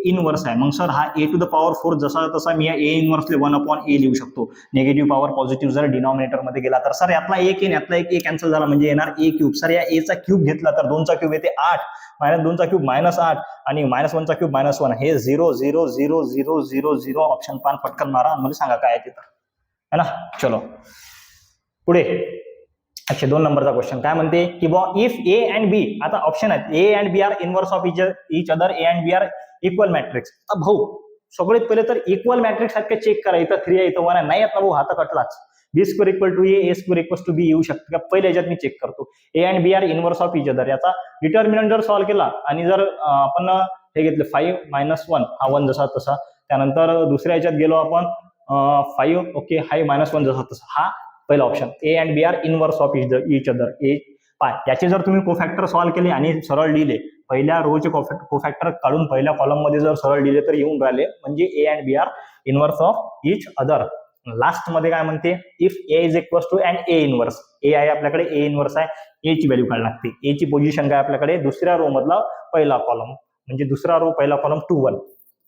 Speaker 1: इनवर्स आहे. मग सर हा ए टू द पॉवर 4 जसा तसा मी ए इनवर्सले 1 अपॉन ए लिहू शकतो. निगेटिव्ह पॉवर पॉझिटिव्ह जर डिनॉमिनेटर मध्ये गेला तर सर यातला एक येईल, यातला एक ए कॅन्सल झाला म्हणजे येणार ए क्यूब. सर या ए चा क्यूब घेतला तर 2 चा क्यूब येते 8, -2 चा क्यूब -8 आणि -1 चा क्यूब -1. हे 0 0 0 0 0 0. ऑप्शन 5 पटकन मारा आणि मला सांगा काय आहे तिथं, है ना. चलो पुढे 102 नंबरचा क्वेश्चन काय म्हणते की इफ ए अँड बी, आता ऑप्शन आहेत A and B are inverse of each other, A and B are equal matrix. भाऊ सगळ्यात पहिले तर इक्वल मॅट्रिक्स आहेत का चेक करा. इथं 3 आहे, इथं 1 आहे. नाही येत ना भाऊ, हात कटलाच. B square equal to A square equal to B येऊ शकते का, पहिले याच्यात मी चेक करतो. A and B are inverse of each other, याचा डिटर्मिनंट जर सॉल्व्ह केला आणि जर आपण हे घेतलं 5 - 1, हा 1 जसा तसा. त्यानंतर दुसऱ्या याच्यात गेलो आपण 5, ओके, हाय -1 जसा तसा. हा पहिला option, A and B are inverse of each other. याचे जर तुम्ही कोफॅक्टर सॉल्व्ह केले आणि सरळ लिहिले, पहिल्या रोचे कोफॅक्टर काढून पहिल्या कॉलम मध्ये जर सरळ लिहिले तर येऊन राहिले, म्हणजे A and B are inverse of each other. Last मध्ये काय म्हणते, if A is equals to and A inverse. A आहे आपल्याकडे, ए इनवर्स आहे, ए ची व्हॅल्यू काढायला लागते. ए ची पोझिशन काय आपल्याकडे, दुसऱ्या रो मधला पहिला कॉलम, म्हणजे दुसरा रो पहिला कॉलम 2 1.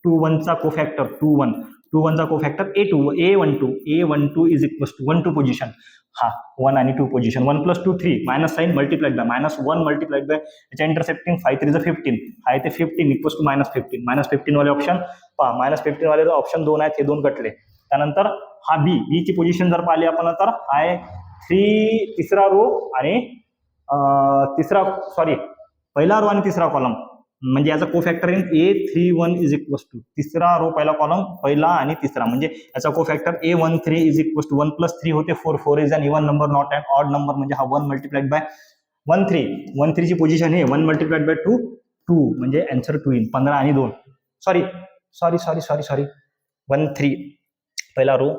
Speaker 1: 2 1 चा कोफॅक्टर 2 1. 2 1 चा cofactor A12 is equals to 1 2 position. हा 1 आणि 2 position. 1 + 2 3, minus sine multiplied by -1 multiplied by याच्या इंटरसेप्टिंग 5 3 15. हा इथे 15 इक्वल्स टू -15. -15 वाले ऑप्शन पहा, -15 वाले ऑप्शन 2 आहेत, हे 2 कटले. त्यानंतर हा बी ची पोझिशन जर पाहिली आपण तर हाय 3 तिसरा रो आणि पहिला रो आणि तिसरा कॉलम, म्हणजे याचा cofactor in A31 is equals to तिसरा रो पहिला कॉलम पहिला आणि तिसरा, म्हणजे याचा कोफॅक्टर A13 इज इक्वल्स टू 1 + 3 होते 4. 4 is an even number not an odd number, म्हणजे हा 1 मल्टिप्लाइड बाय 1 3 ची पोझिशन आहे 1 मल्टिप्लाइड बाय 2 2 म्हणजे आन्सर 2 येईल 15 आणि 2 सॉरी 1 3 पहिला रो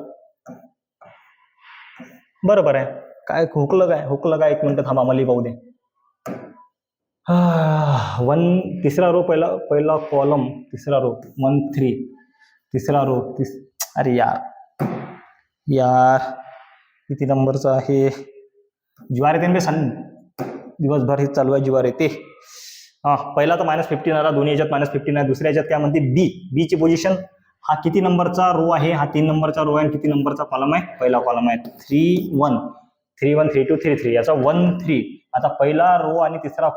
Speaker 1: बरोबर आहे. काय हुकलं काय 1 मिनिट थांबा मला पाहू दे. 1 तिसरा रो पहिला कॉलम तिसरा रो 1 3 तिसरा रो अरे यार किती नंबरचा आहे. ज्वार येते बे सन दिवसभर हे चालू आहे ज्वार येते. पहिला तर -15 आला दोन्ही याच्यात -15 आहे. दुसऱ्या याच्यात काय म्हणते बी ची पोझिशन हा किती नंबरचा रो आहे. हा 3 नंबरचा रो आहे आणि किती नंबरचा कॉलम आहे. पहिला कॉलम आहे 3 1 3 1 3 2 3 3 याचा 1 3. आता पहिला रो आणि तिसरा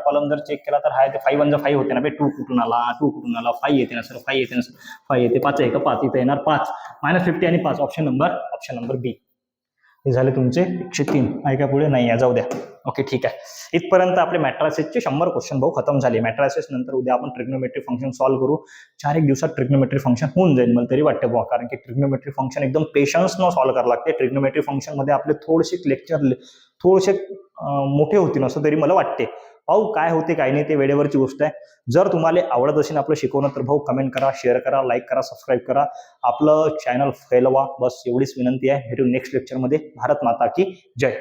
Speaker 1: कॉलम जर चेक केला तर हा ते 5 1 5 होते ना बे. 2 कुठून आला 5 येते ना सर 5 येते ना सर 5 येते 5 आहे का 5 इथे येणार 5 -50 आणि 5 ऑप्शन नंबर बी. हे झाले तुमचे 103 आहे का पुढे नाही आहे जाऊ द्या. ओके ठीक आहे. इथपर्यंत आपले मॅट्रायसेसचे 100 क्वेश्चन भाऊ खतम झाले. मॅट्रायसेस नंतर उद्या आपण ट्रिग्नोमेट्री फंक्शन सॉल्व्ह करू. 4-1 दिवसात ट्रिग्नोमेट्री फंक्शन होऊन जाईल मला तरी वाटतं बुवा. कारण की ट्रिग्नोमेट्री फंक्शन एकदम पेशन्सनं सॉल्व्ह करावं लागते. ट्रिग्नोमेट्री फंक्शन मध्ये आपले थोडेसे मोठे होतील असं तरी मला वाटते. भाऊ काय होते काय नाही ते वेळेवरची गोष्ट आहे. जर तुम्हाला आवडत असेल आपलं शिकवणं तर भाऊ कमेंट करा, शेअर करा, लाईक करा, सबस्क्राईब करा, आपलं चॅनल फैलवा. बस एवढीच विनंती आहे. भेटू नेक्स्ट लेक्चरमध्ये. भारत माता की जय.